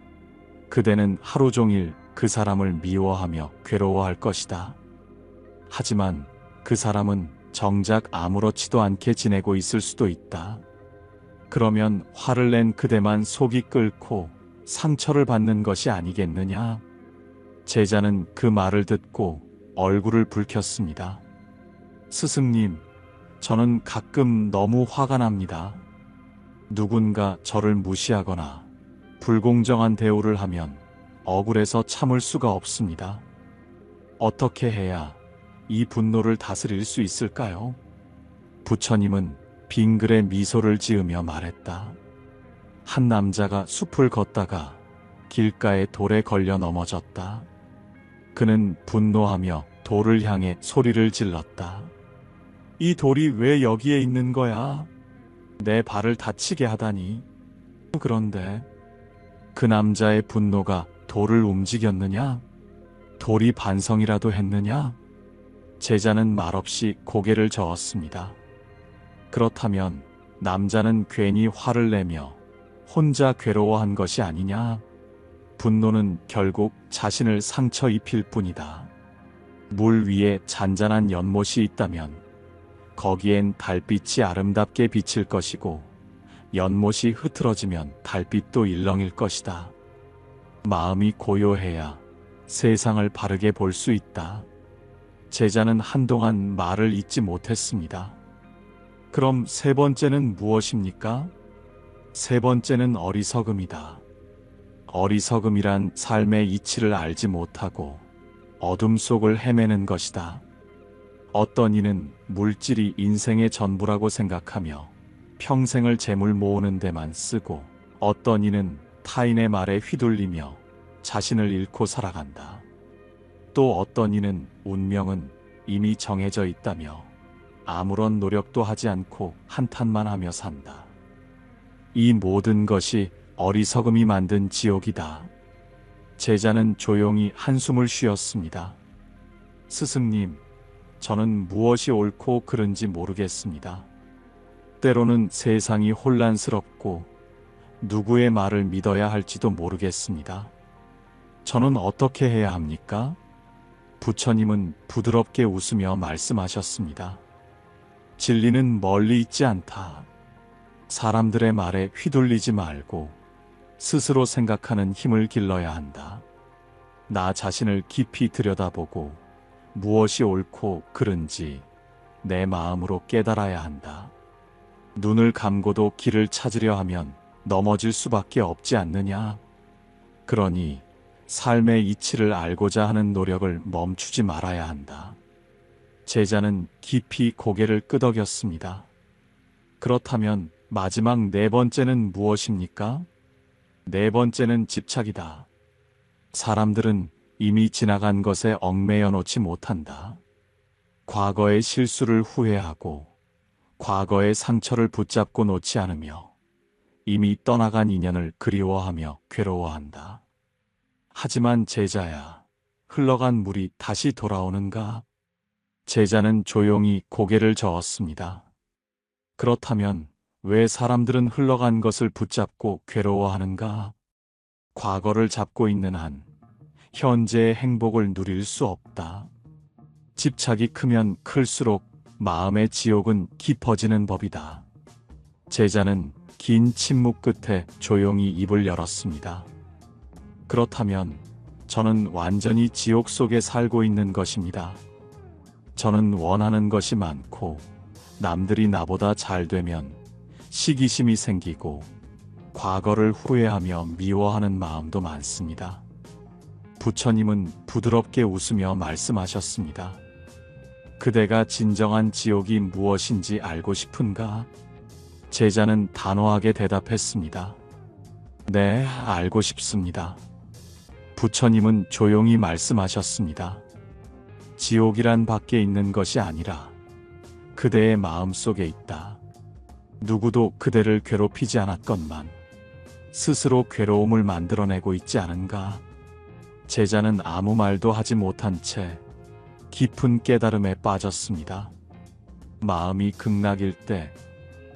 S1: 그대는 하루 종일 그 사람을 미워하며 괴로워할 것이다. 하지만 그 사람은 정작 아무렇지도 않게 지내고 있을 수도 있다. 그러면 화를 낸 그대만 속이 끓고 상처를 받는 것이 아니겠느냐? 제자는 그 말을 듣고 얼굴을 붉혔습니다. 스승님, 저는 가끔 너무 화가 납니다. 누군가 저를 무시하거나 불공정한 대우를 하면 억울해서 참을 수가 없습니다. 어떻게 해야 이 분노를 다스릴 수 있을까요? 부처님은 빙글에 미소를 지으며 말했다. 한 남자가 숲을 걷다가 길가에 돌에 걸려 넘어졌다. 그는 분노하며 돌을 향해 소리를 질렀다. 이 돌이 왜 여기에 있는 거야? 내 발을 다치게 하다니. 그런데 그 남자의 분노가 돌을 움직였느냐? 돌이 반성이라도 했느냐? 제자는 말없이 고개를 저었습니다. 그렇다면 남자는 괜히 화를 내며 혼자 괴로워한 것이 아니냐? 분노는 결국 자신을 상처 입힐 뿐이다. 물 위에 잔잔한 연못이 있다면 거기엔 달빛이 아름답게 비칠 것이고 연못이 흐트러지면 달빛도 일렁일 것이다. 마음이 고요해야 세상을 바르게 볼 수 있다. 제자는 한동안 말을 잇지 못했습니다. 그럼 세 번째는 무엇입니까? 세 번째는 어리석음이다. 어리석음이란 삶의 이치를 알지 못하고 어둠 속을 헤매는 것이다. 어떤 이는 물질이 인생의 전부라고 생각하며 평생을 재물 모으는 데만 쓰고 어떤 이는 타인의 말에 휘둘리며 자신을 잃고 살아간다. 또 어떤 이는 운명은 이미 정해져 있다며 아무런 노력도 하지 않고 한탄만 하며 산다. 이 모든 것이 어리석음이 만든 지옥이다. 제자는 조용히 한숨을 쉬었습니다. 스승님, 저는 무엇이 옳고 그른지 모르겠습니다. 때로는 세상이 혼란스럽고 누구의 말을 믿어야 할지도 모르겠습니다. 저는 어떻게 해야 합니까? 부처님은 부드럽게 웃으며 말씀하셨습니다. 진리는 멀리 있지 않다. 사람들의 말에 휘둘리지 말고 스스로 생각하는 힘을 길러야 한다. 나 자신을 깊이 들여다보고 무엇이 옳고 그른지 내 마음으로 깨달아야 한다. 눈을 감고도 길을 찾으려 하면 넘어질 수밖에 없지 않느냐? 그러니 삶의 이치를 알고자 하는 노력을 멈추지 말아야 한다. 제자는 깊이 고개를 끄덕였습니다. 그렇다면 마지막 네 번째는 무엇입니까? 네 번째는 집착이다. 사람들은 이미 지나간 것에 얽매여 놓지 못한다. 과거의 실수를 후회하고 과거의 상처를 붙잡고 놓지 않으며 이미 떠나간 인연을 그리워하며 괴로워한다. 하지만 제자야, 흘러간 물이 다시 돌아오는가? 제자는 조용히 고개를 저었습니다. 그렇다면 왜 사람들은 흘러간 것을 붙잡고 괴로워하는가? 과거를 잡고 있는 한 현재의 행복을 누릴 수 없다. 집착이 크면 클수록 마음의 지옥은 깊어지는 법이다. 제자는 긴 침묵 끝에 조용히 입을 열었습니다. 그렇다면 저는 완전히 지옥 속에 살고 있는 것입니다. 저는 원하는 것이 많고 남들이 나보다 잘 되면 시기심이 생기고 과거를 후회하며 미워하는 마음도 많습니다. 부처님은 부드럽게 웃으며 말씀하셨습니다. 그대가 진정한 지옥이 무엇인지 알고 싶은가? 제자는 단호하게 대답했습니다. 네, 알고 싶습니다. 부처님은 조용히 말씀하셨습니다. 지옥이란 밖에 있는 것이 아니라 그대의 마음 속에 있다. 누구도 그대를 괴롭히지 않았건만 스스로 괴로움을 만들어내고 있지 않은가? 제자는 아무 말도 하지 못한 채 깊은 깨달음에 빠졌습니다. 마음이 극락일 때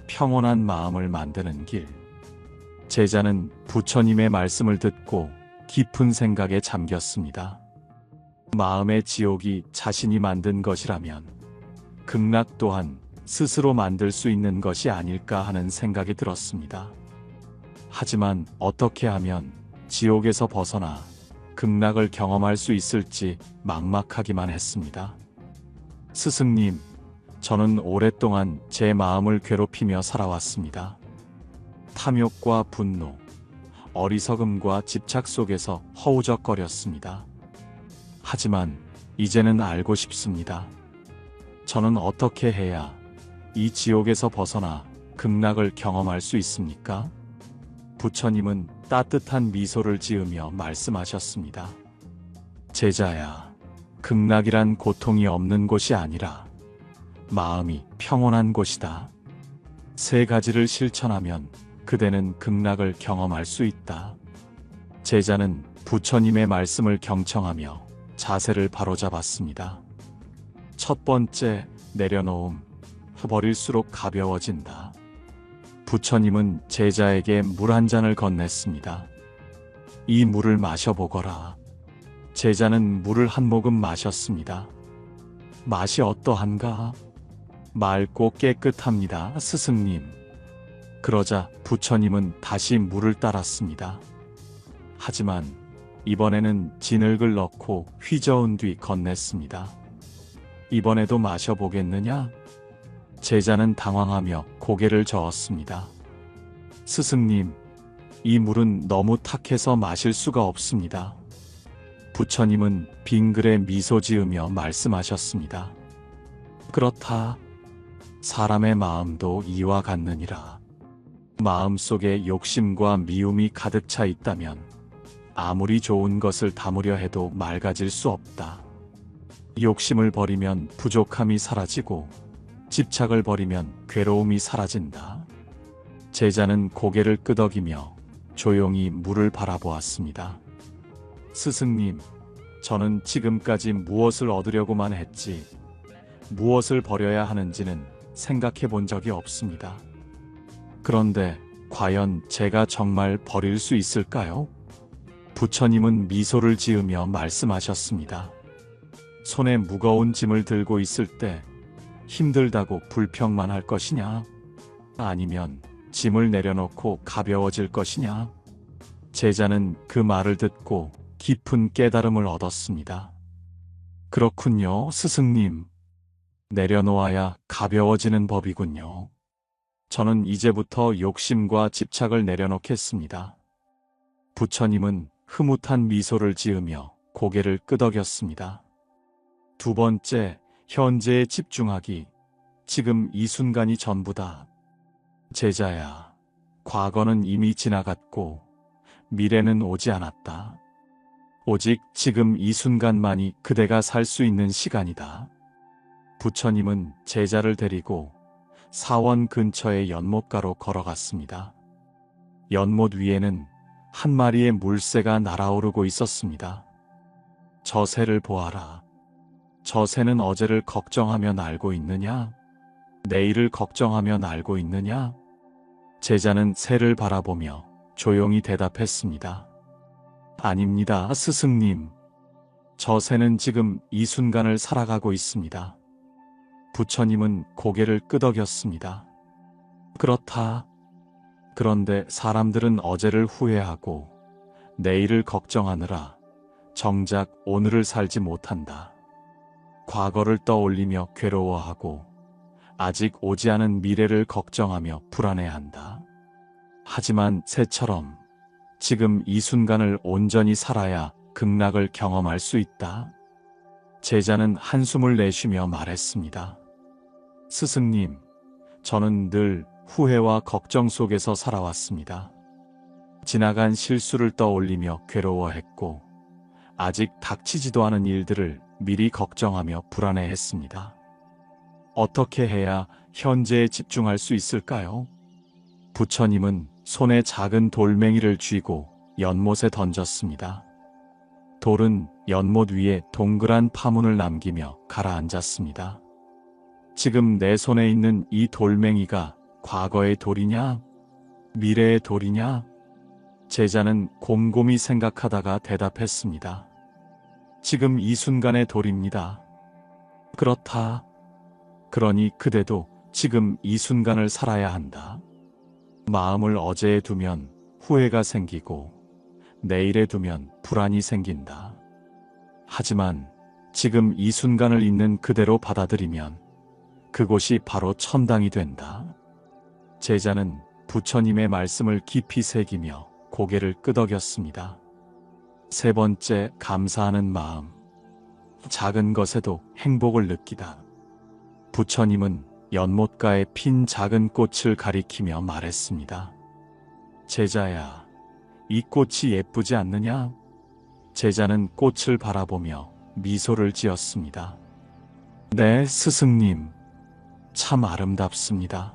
S1: 평온한 마음을 만드는 길. 제자는 부처님의 말씀을 듣고 깊은 생각에 잠겼습니다. 마음의 지옥이 자신이 만든 것이라면 극락 또한 스스로 만들 수 있는 것이 아닐까 하는 생각이 들었습니다. 하지만 어떻게 하면 지옥에서 벗어나 극락을 경험할 수 있을지 막막하기만 했습니다. 스승님, 저는 오랫동안 제 마음을 괴롭히며 살아왔습니다. 탐욕과 분노, 어리석음과 집착 속에서 허우적거렸습니다. 하지만 이제는 알고 싶습니다. 저는 어떻게 해야 이 지옥에서 벗어나 극락을 경험할 수 있습니까? 부처님은 따뜻한 미소를 지으며 말씀하셨습니다. 제자야, 극락이란 고통이 없는 곳이 아니라 마음이 평온한 곳이다. 세 가지를 실천하면 그대는 극락을 경험할 수 있다. 제자는 부처님의 말씀을 경청하며 자세를 바로잡았습니다. 첫 번째, 내려놓음. 버릴수록 가벼워진다. 부처님은 제자에게 물 한 잔을 건넸습니다. 이 물을 마셔보거라. 제자는 물을 한 모금 마셨습니다. 맛이 어떠한가? 맑고 깨끗합니다, 스승님. 그러자 부처님은 다시 물을 따랐습니다. 하지만 이번에는 진흙을 넣고 휘저은 뒤 건넸습니다. 이번에도 마셔보겠느냐? 제자는 당황하며 고개를 저었습니다. 스승님, 이 물은 너무 탁해서 마실 수가 없습니다. 부처님은 빙글에 미소 지으며 말씀하셨습니다. 그렇다. 사람의 마음도 이와 같느니라. 마음속에 욕심과 미움이 가득 차 있다면 아무리 좋은 것을 담으려 해도 맑아질 수 없다. 욕심을 버리면 부족함이 사라지고 집착을 버리면 괴로움이 사라진다. 제자는 고개를 끄덕이며 조용히 물을 바라보았습니다. 스승님, 저는 지금까지 무엇을 얻으려고만 했지 무엇을 버려야 하는지는 생각해 본 적이 없습니다. 그런데 과연 제가 정말 버릴 수 있을까요? 부처님은 미소를 지으며 말씀하셨습니다. 손에 무거운 짐을 들고 있을 때 힘들다고 불평만 할 것이냐? 아니면 짐을 내려놓고 가벼워질 것이냐? 제자는 그 말을 듣고 깊은 깨달음을 얻었습니다. 그렇군요, 스승님. 내려놓아야 가벼워지는 법이군요. 저는 이제부터 욕심과 집착을 내려놓겠습니다. 부처님은 흐뭇한 미소를 지으며 고개를 끄덕였습니다. 두 번째, 현재에 집중하기. 지금 이 순간이 전부다. 제자야, 과거는 이미 지나갔고 미래는 오지 않았다. 오직 지금 이 순간만이 그대가 살 수 있는 시간이다. 부처님은 제자를 데리고 사원 근처의 연못가로 걸어갔습니다. 연못 위에는 한 마리의 물새가 날아오르고 있었습니다. 저 새를 보아라. 저 새는 어제를 걱정하며 날고 있느냐? 내일을 걱정하며 날고 있느냐? 제자는 새를 바라보며 조용히 대답했습니다. 아닙니다, 스승님. 저 새는 지금 이 순간을 살아가고 있습니다. 부처님은 고개를 끄덕였습니다. 그렇다. 그런데 사람들은 어제를 후회하고 내일을 걱정하느라 정작 오늘을 살지 못한다. 과거를 떠올리며 괴로워하고 아직 오지 않은 미래를 걱정하며 불안해한다. 하지만 새처럼 지금 이 순간을 온전히 살아야 극락을 경험할 수 있다. 제자는 한숨을 내쉬며 말했습니다. 스승님, 저는 늘 후회와 걱정 속에서 살아왔습니다. 지나간 실수를 떠올리며 괴로워했고, 아직 닥치지도 않은 일들을 미리 걱정하며 불안해했습니다. 어떻게 해야 현재에 집중할 수 있을까요? 부처님은 손에 작은 돌멩이를 쥐고 연못에 던졌습니다. 돌은 연못 위에 동그란 파문을 남기며 가라앉았습니다. 지금 내 손에 있는 이 돌멩이가 과거의 돌이냐? 미래의 돌이냐? 제자는 곰곰이 생각하다가 대답했습니다. 지금 이 순간의 돌입니다. 그렇다. 그러니 그대도 지금 이 순간을 살아야 한다. 마음을 어제에 두면 후회가 생기고 내일에 두면 불안이 생긴다. 하지만 지금 이 순간을 있는 그대로 받아들이면 그곳이 바로 천당이 된다. 제자는 부처님의 말씀을 깊이 새기며 고개를 끄덕였습니다. 세 번째, 감사하는 마음. 작은 것에도 행복을 느끼다. 부처님은 연못가에 핀 작은 꽃을 가리키며 말했습니다. 제자야, 이 꽃이 예쁘지 않느냐? 제자는 꽃을 바라보며 미소를 지었습니다. 네, 스승님. 참 아름답습니다.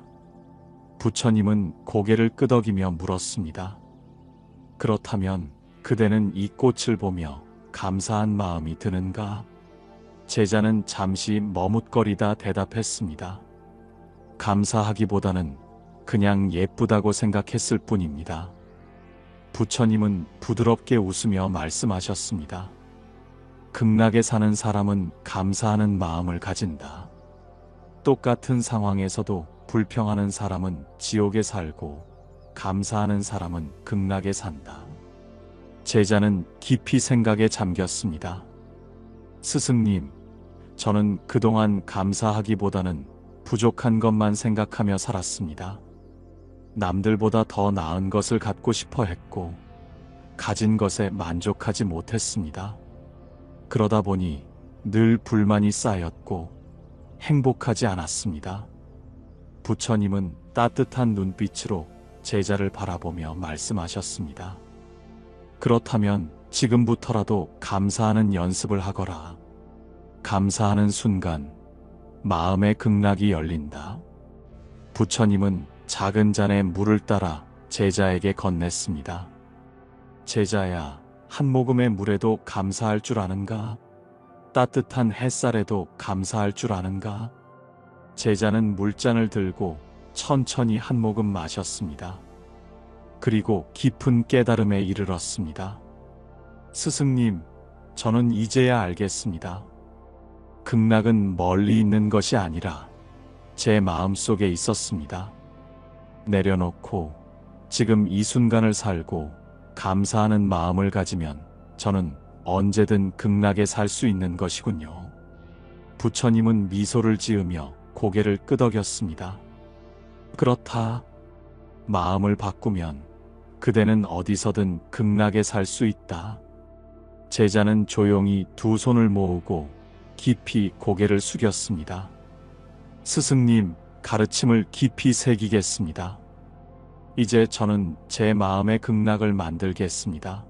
S1: 부처님은 고개를 끄덕이며 물었습니다. 그렇다면 그대는 이 꽃을 보며 감사한 마음이 드는가? 제자는 잠시 머뭇거리다 대답했습니다. 감사하기보다는 그냥 예쁘다고 생각했을 뿐입니다. 부처님은 부드럽게 웃으며 말씀하셨습니다. 극락에 사는 사람은 감사하는 마음을 가진다. 똑같은 상황에서도 불평하는 사람은 지옥에 살고 감사하는 사람은 극락에 산다. 제자는 깊이 생각에 잠겼습니다. 스승님, 저는 그동안 감사하기보다는 부족한 것만 생각하며 살았습니다. 남들보다 더 나은 것을 갖고 싶어 했고, 가진 것에 만족하지 못했습니다. 그러다 보니 늘 불만이 쌓였고 행복하지 않았습니다. 부처님은 따뜻한 눈빛으로 제자를 바라보며 말씀하셨습니다. 그렇다면 지금부터라도 감사하는 연습을 하거라. 감사하는 순간 마음의 극락이 열린다. 부처님은 작은 잔에 물을 따라 제자에게 건넸습니다. 제자야, 한 모금의 물에도 감사할 줄 아는가? 따뜻한 햇살에도 감사할 줄 아는가? 제자는 물잔을 들고 천천히 한 모금 마셨습니다. 그리고 깊은 깨달음에 이르렀습니다. 스승님, 저는 이제야 알겠습니다. 극락은 멀리 있는 것이 아니라 제 마음속에 있었습니다. 내려놓고 지금 이 순간을 살고 감사하는 마음을 가지면 저는 언제든 극락에 살 수 있는 것이군요. 부처님은 미소를 지으며 고개를 끄덕였습니다. 그렇다. 마음을 바꾸면 그대는 어디서든 극락에 살 수 있다. 제자는 조용히 두 손을 모으고 깊이 고개를 숙였습니다. 스승님, 가르침을 깊이 새기겠습니다. 이제 저는 제 마음의 극락을 만들겠습니다.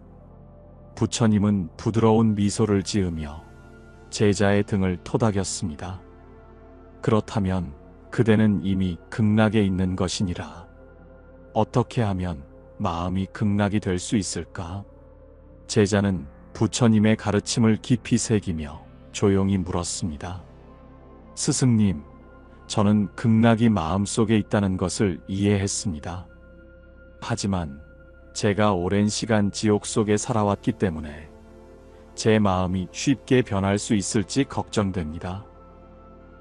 S1: 부처님은 부드러운 미소를 지으며 제자의 등을 토닥였습니다. 그렇다면 그대는 이미 극락에 있는 것이니라. 어떻게 하면 마음이 극락이 될 수 있을까? 제자는 부처님의 가르침을 깊이 새기며 조용히 물었습니다. 스승님, 저는 극락이 마음속에 있다는 것을 이해했습니다. 하지만 제가 오랜 시간 지옥 속에 살아왔기 때문에 제 마음이 쉽게 변할 수 있을지 걱정됩니다.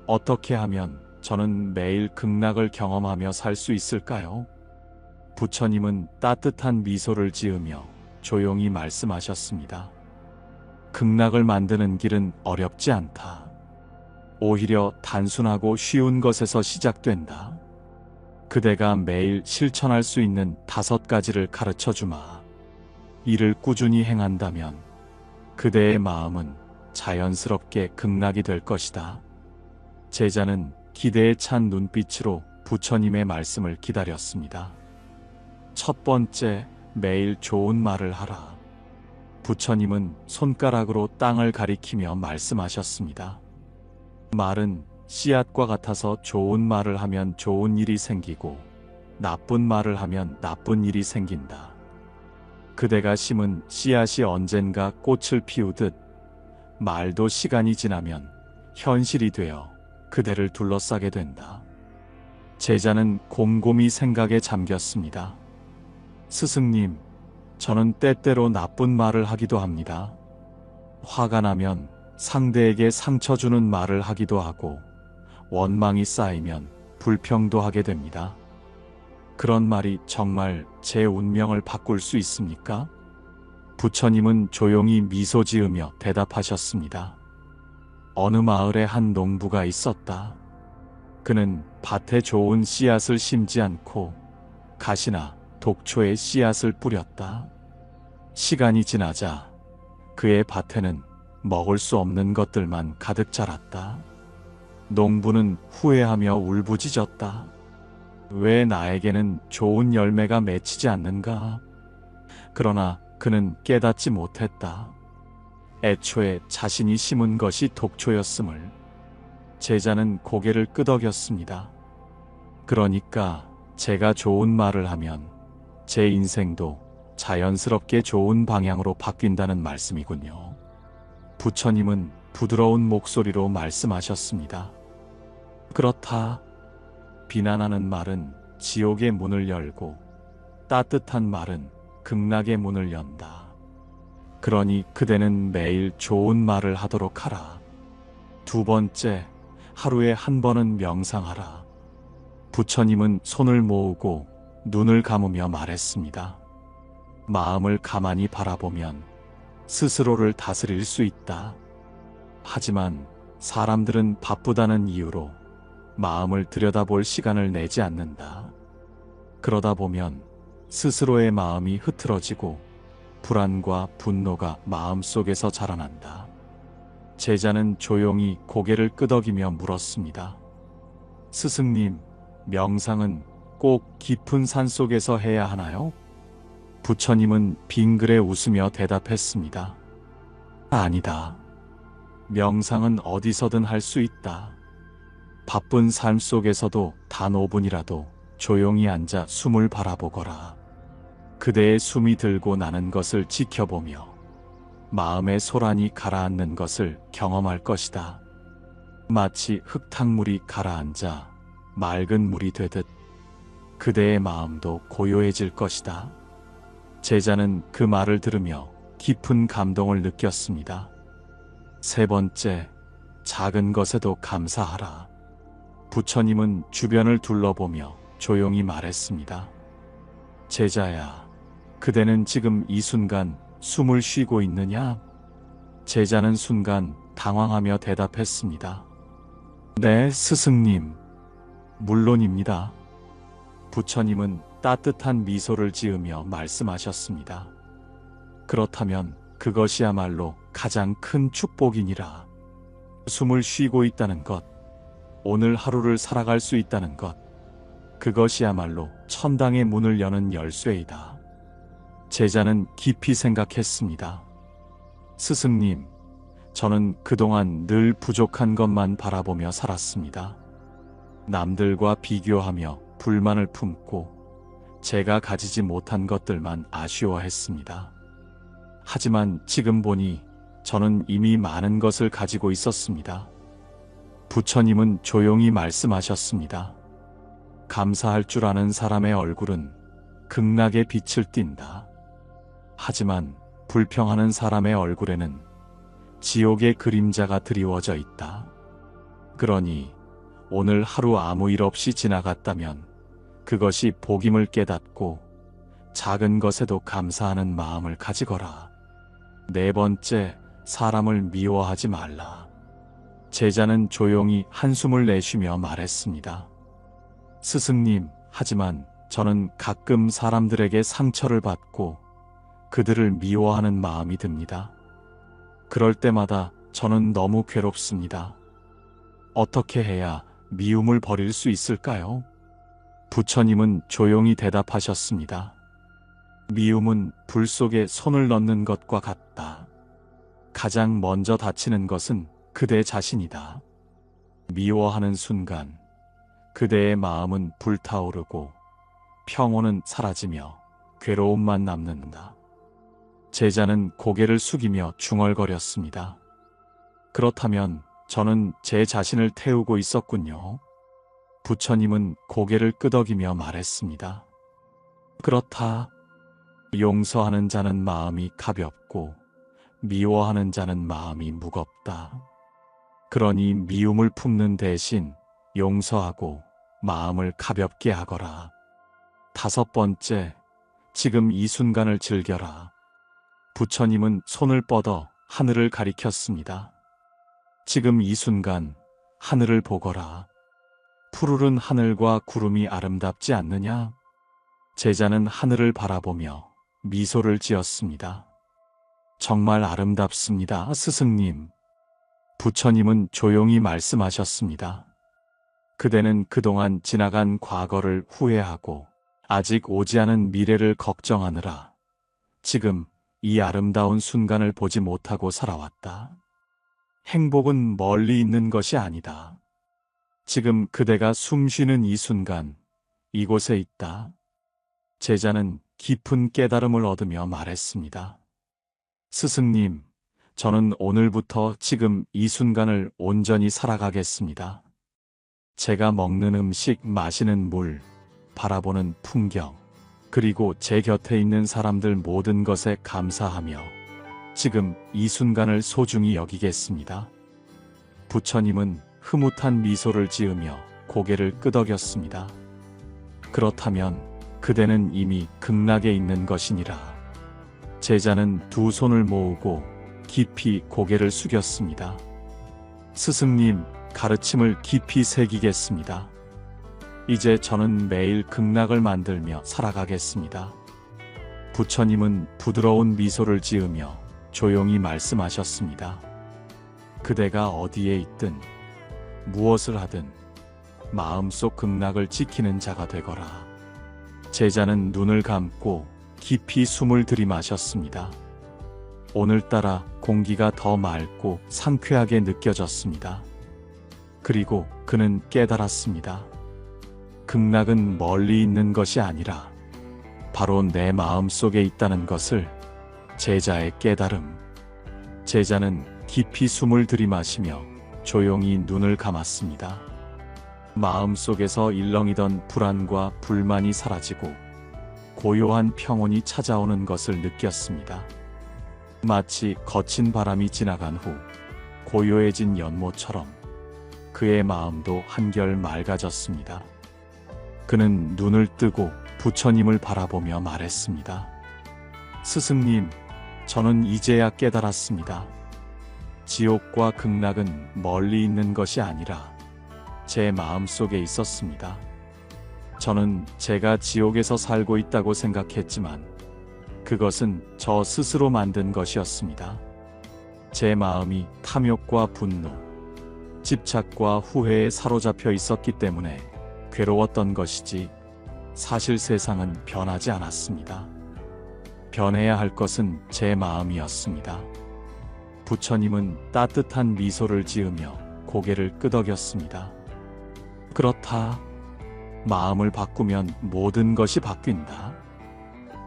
S1: 어떻게 하면 저는 매일 극락을 경험하며 살 수 있을까요? 부처님은 따뜻한 미소를 지으며 조용히 말씀하셨습니다. 극락을 만드는 길은 어렵지 않다. 오히려 단순하고 쉬운 것에서 시작된다. 그대가 매일 실천할 수 있는 5가지를 가르쳐 주마. 이를 꾸준히 행한다면 그대의 마음은 자연스럽게 극락이 될 것이다. 제자는 기대에 찬 눈빛으로 부처님의 말씀을 기다렸습니다. 첫 번째, 매일 좋은 말을 하라. 부처님은 손가락으로 땅을 가리키며 말씀하셨습니다. 말은 씨앗과 같아서 좋은 말을 하면 좋은 일이 생기고 나쁜 말을 하면 나쁜 일이 생긴다. 그대가 심은 씨앗이 언젠가 꽃을 피우듯 말도 시간이 지나면 현실이 되어 그대를 둘러싸게 된다. 제자는 곰곰이 생각에 잠겼습니다. 스승님, 저는 때때로 나쁜 말을 하기도 합니다. 화가 나면 상대에게 상처 주는 말을 하기도 하고 원망이 쌓이면 불평도 하게 됩니다. 그런 말이 정말 제 운명을 바꿀 수 있습니까? 부처님은 조용히 미소 지으며 대답하셨습니다. 어느 마을에 한 농부가 있었다. 그는 밭에 좋은 씨앗을 심지 않고 가시나 독초에 씨앗을 뿌렸다. 시간이 지나자 그의 밭에는 먹을 수 없는 것들만 가득 자랐다. 농부는 후회하며 울부짖었다. 왜 나에게는 좋은 열매가 맺히지 않는가? 그러나 그는 깨닫지 못했다. 애초에 자신이 심은 것이 독초였음을. 제자는 고개를 끄덕였습니다. 그러니까 제가 좋은 말을 하면 제 인생도 자연스럽게 좋은 방향으로 바뀐다는 말씀이군요. 부처님은 부드러운 목소리로 말씀하셨습니다. 그렇다. 비난하는 말은 지옥의 문을 열고 따뜻한 말은 극락의 문을 연다. 그러니 그대는 매일 좋은 말을 하도록 하라. 두 번째, 하루에 한 번은 명상하라. 부처님은 손을 모으고 눈을 감으며 말했습니다. 마음을 가만히 바라보면 스스로를 다스릴 수 있다. 하지만 사람들은 바쁘다는 이유로 마음을 들여다볼 시간을 내지 않는다. 그러다 보면 스스로의 마음이 흐트러지고 불안과 분노가 마음속에서 자라난다. 제자는 조용히 고개를 끄덕이며 물었습니다. 스승님, 명상은 꼭 깊은 산속에서 해야 하나요? 부처님은 빙그레 웃으며 대답했습니다. 아니다. 명상은 어디서든 할 수 있다. 바쁜 삶 속에서도 단 5분이라도 조용히 앉아 숨을 바라보거라. 그대의 숨이 들고 나는 것을 지켜보며 마음의 소란이 가라앉는 것을 경험할 것이다. 마치 흙탕물이 가라앉아 맑은 물이 되듯 그대의 마음도 고요해질 것이다. 제자는 그 말을 들으며 깊은 감동을 느꼈습니다. 세 번째, 작은 것에도 감사하라. 부처님은 주변을 둘러보며 조용히 말했습니다. 제자야, 그대는 지금 이 순간 숨을 쉬고 있느냐? 제자는 순간 당황하며 대답했습니다. 네, 스승님. 물론입니다. 부처님은 따뜻한 미소를 지으며 말씀하셨습니다. 그렇다면 그것이야말로 가장 큰 축복이니라. 숨을 쉬고 있다는 것, 오늘 하루를 살아갈 수 있다는 것, 그것이야말로 천당의 문을 여는 열쇠이다. 제자는 깊이 생각했습니다. 스승님, 저는 그동안 늘 부족한 것만 바라보며 살았습니다. 남들과 비교하며 불만을 품고 제가 가지지 못한 것들만 아쉬워했습니다. 하지만 지금 보니 저는 이미 많은 것을 가지고 있었습니다. 부처님은 조용히 말씀하셨습니다. 감사할 줄 아는 사람의 얼굴은 극락의 빛을 띈다. 하지만 불평하는 사람의 얼굴에는 지옥의 그림자가 드리워져 있다. 그러니 오늘 하루 아무 일 없이 지나갔다면 그것이 복임을 깨닫고 작은 것에도 감사하는 마음을 가지거라. 네 번째, 사람을 미워하지 말라. 제자는 조용히 한숨을 내쉬며 말했습니다. 스승님, 하지만 저는 가끔 사람들에게 상처를 받고 그들을 미워하는 마음이 듭니다. 그럴 때마다 저는 너무 괴롭습니다. 어떻게 해야 미움을 버릴 수 있을까요? 부처님은 조용히 대답하셨습니다. 미움은 불 속에 손을 넣는 것과 같다. 가장 먼저 다치는 것은 그대 자신이다. 미워하는 순간 그대의 마음은 불타오르고 평온은 사라지며 괴로움만 남는다. 제자는 고개를 숙이며 중얼거렸습니다. 그렇다면 저는 제 자신을 태우고 있었군요. 부처님은 고개를 끄덕이며 말했습니다. 그렇다. 용서하는 자는 마음이 가볍고 미워하는 자는 마음이 무겁다. 그러니 미움을 품는 대신 용서하고 마음을 가볍게 하거라. 5번째, 지금 이 순간을 즐겨라. 부처님은 손을 뻗어 하늘을 가리켰습니다. 지금 이 순간 하늘을 보거라. 푸르른 하늘과 구름이 아름답지 않느냐? 제자는 하늘을 바라보며 미소를 지었습니다. 정말 아름답습니다, 스승님. 부처님은 조용히 말씀하셨습니다. 그대는 그동안 지나간 과거를 후회하고 아직 오지 않은 미래를 걱정하느라 지금 이 아름다운 순간을 보지 못하고 살아왔다. 행복은 멀리 있는 것이 아니다. 지금 그대가 숨 쉬는 이 순간, 이곳에 있다. 제자는 깊은 깨달음을 얻으며 말했습니다. 스승님, 저는 오늘부터 지금 이 순간을 온전히 살아가겠습니다. 제가 먹는 음식, 마시는 물, 바라보는 풍경, 그리고 제 곁에 있는 사람들 모든 것에 감사하며 지금 이 순간을 소중히 여기겠습니다. 부처님은 흐뭇한 미소를 지으며 고개를 끄덕였습니다. 그렇다면 그대는 이미 극락에 있는 것이니라. 제자는 두 손을 모으고 깊이 고개를 숙였습니다. 스승님, 가르침을 깊이 새기겠습니다. 이제 저는 매일 극락을 만들며 살아가겠습니다. 부처님은 부드러운 미소를 지으며 조용히 말씀하셨습니다. 그대가 어디에 있든 무엇을 하든 마음속 극락을 지키는 자가 되거라. 제자는 눈을 감고 깊이 숨을 들이마셨습니다. 오늘따라 공기가 더 맑고 상쾌하게 느껴졌습니다. 그리고 그는 깨달았습니다. 극락은 멀리 있는 것이 아니라 바로 내 마음 속에 있다는 것을. 제자의 깨달음. 제자는 깊이 숨을 들이마시며 조용히 눈을 감았습니다. 마음 속에서 일렁이던 불안과 불만이 사라지고 고요한 평온이 찾아오는 것을 느꼈습니다. 마치 거친 바람이 지나간 후 고요해진 연못처럼 그의 마음도 한결 맑아졌습니다. 그는 눈을 뜨고 부처님을 바라보며 말했습니다. 스승님, 저는 이제야 깨달았습니다. 지옥과 극락은 멀리 있는 것이 아니라 제 마음 속에 있었습니다. 저는 제가 지옥에서 살고 있다고 생각했지만 그것은 저 스스로 만든 것이었습니다. 제 마음이 탐욕과 분노, 집착과 후회에 사로잡혀 있었기 때문에 괴로웠던 것이지 사실 세상은 변하지 않았습니다. 변해야 할 것은 제 마음이었습니다. 부처님은 따뜻한 미소를 지으며 고개를 끄덕였습니다. 그렇다. 마음을 바꾸면 모든 것이 바뀐다.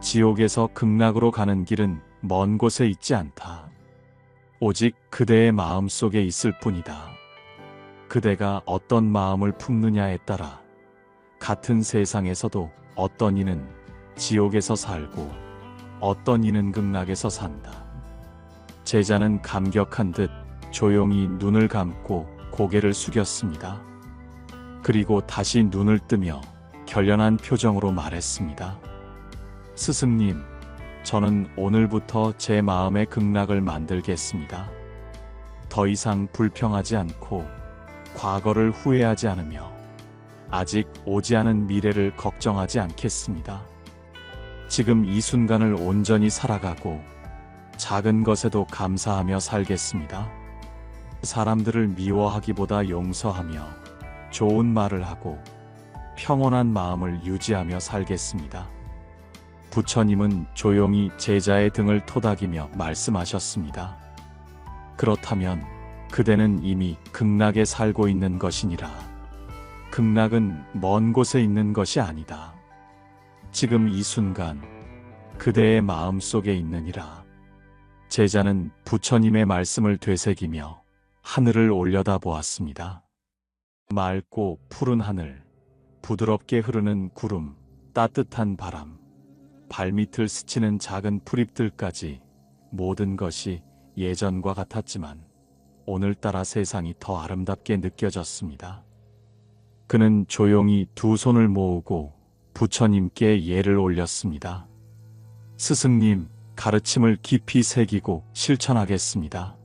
S1: 지옥에서 극락으로 가는 길은 먼 곳에 있지 않다. 오직 그대의 마음 속에 있을 뿐이다. 그대가 어떤 마음을 품느냐에 따라 같은 세상에서도 어떤 이는 지옥에서 살고 어떤 이는 극락에서 산다. 제자는 감격한 듯 조용히 눈을 감고 고개를 숙였습니다. 그리고 다시 눈을 뜨며 결연한 표정으로 말했습니다. 스승님, 저는 오늘부터 제 마음의 극락을 만들겠습니다. 더 이상 불평하지 않고 과거를 후회하지 않으며 아직 오지 않은 미래를 걱정하지 않겠습니다. 지금 이 순간을 온전히 살아가고 작은 것에도 감사하며 살겠습니다. 사람들을 미워하기보다 용서하며 좋은 말을 하고 평온한 마음을 유지하며 살겠습니다. 부처님은 조용히 제자의 등을 토닥이며 말씀하셨습니다. 그렇다면 그대는 이미 극락에 살고 있는 것이니라. 극락은 먼 곳에 있는 것이 아니다. 지금 이 순간 그대의 마음 속에 있느니라. 제자는 부처님의 말씀을 되새기며 하늘을 올려다 보았습니다. 맑고 푸른 하늘, 부드럽게 흐르는 구름, 따뜻한 바람, 발밑을 스치는 작은 풀잎들까지 모든 것이 예전과 같았지만 오늘따라 세상이 더 아름답게 느껴졌습니다. 그는 조용히 두 손을 모으고 부처님께 예를 올렸습니다. 스승님, 가르침을 깊이 새기고 실천하겠습니다.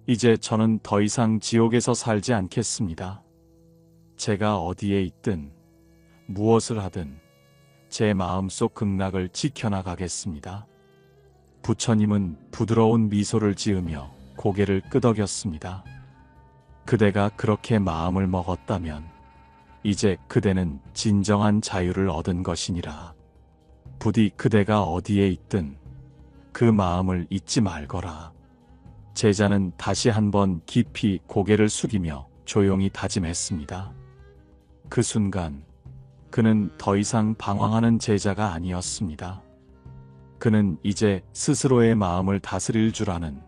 S1: 이제 저는 더 이상 지옥에서 살지 않겠습니다. 제가 어디에 있든 무엇을 하든 제 마음속 극락을 지켜나가겠습니다. 부처님은 부드러운 미소를 지으며 고개를 끄덕였습니다. 그대가 그렇게 마음을 먹었다면 이제 그대는 진정한 자유를 얻은 것이니라. 부디 그대가 어디에 있든 그 마음을 잊지 말거라. 제자는 다시 한번 깊이 고개를 숙이며 조용히 다짐했습니다. 그 순간 그는 더 이상 방황하는 제자가 아니었습니다. 그는 이제 스스로의 마음을 다스릴 줄 아는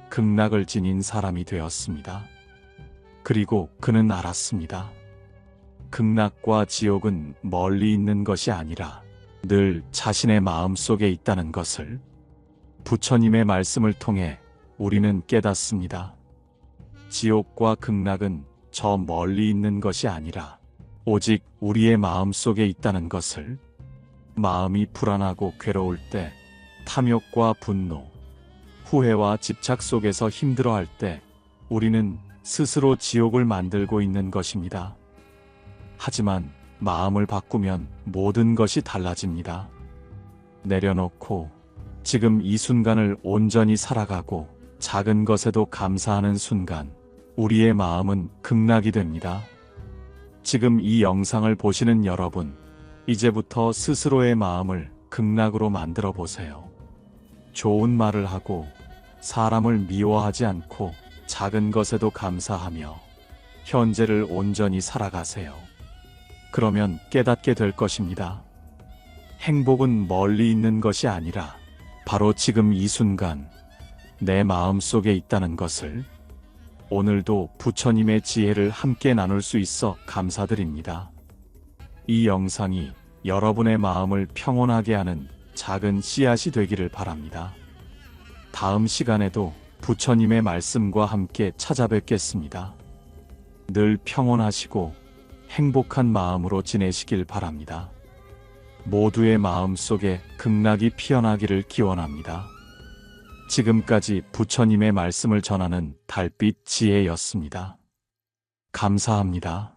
S1: 극락을 지닌 사람이 되었습니다. 그리고 그는 알았습니다. 극락과 지옥은 멀리 있는 것이 아니라 늘 자신의 마음 속에 있다는 것을 부처님의 말씀을 통해 우리는 깨닫습니다. 지옥과 극락은 저 멀리 있는 것이 아니라 오직 우리의 마음 속에 있다는 것을, 마음이 불안하고 괴로울 때, 탐욕과 분노, 후회와 집착 속에서 힘들어할 때 우리는 스스로 지옥을 만들고 있는 것입니다. 하지만 마음을 바꾸면 모든 것이 달라집니다. 내려놓고 지금 이 순간을 온전히 살아가고 작은 것에도 감사하는 순간 우리의 마음은 극락이 됩니다. 지금 이 영상을 보시는 여러분, 이제부터 스스로의 마음을 극락으로 만들어 보세요. 좋은 말을 하고 사람을 미워하지 않고 작은 것에도 감사하며 현재를 온전히 살아가세요. 그러면 깨닫게 될 것입니다. 행복은 멀리 있는 것이 아니라 바로 지금 이 순간 내 마음 속에 있다는 것을. 오늘도 부처님의 지혜를 함께 나눌 수 있어 감사드립니다. 이 영상이 여러분의 마음을 평온하게 하는 작은 씨앗이 되기를 바랍니다. 다음 시간에도 부처님의 말씀과 함께 찾아뵙겠습니다. 늘 평온하시고 행복한 마음으로 지내시길 바랍니다. 모두의 마음 속에 극락이 피어나기를 기원합니다. 지금까지 부처님의 말씀을 전하는 달빛 지혜였습니다. 감사합니다.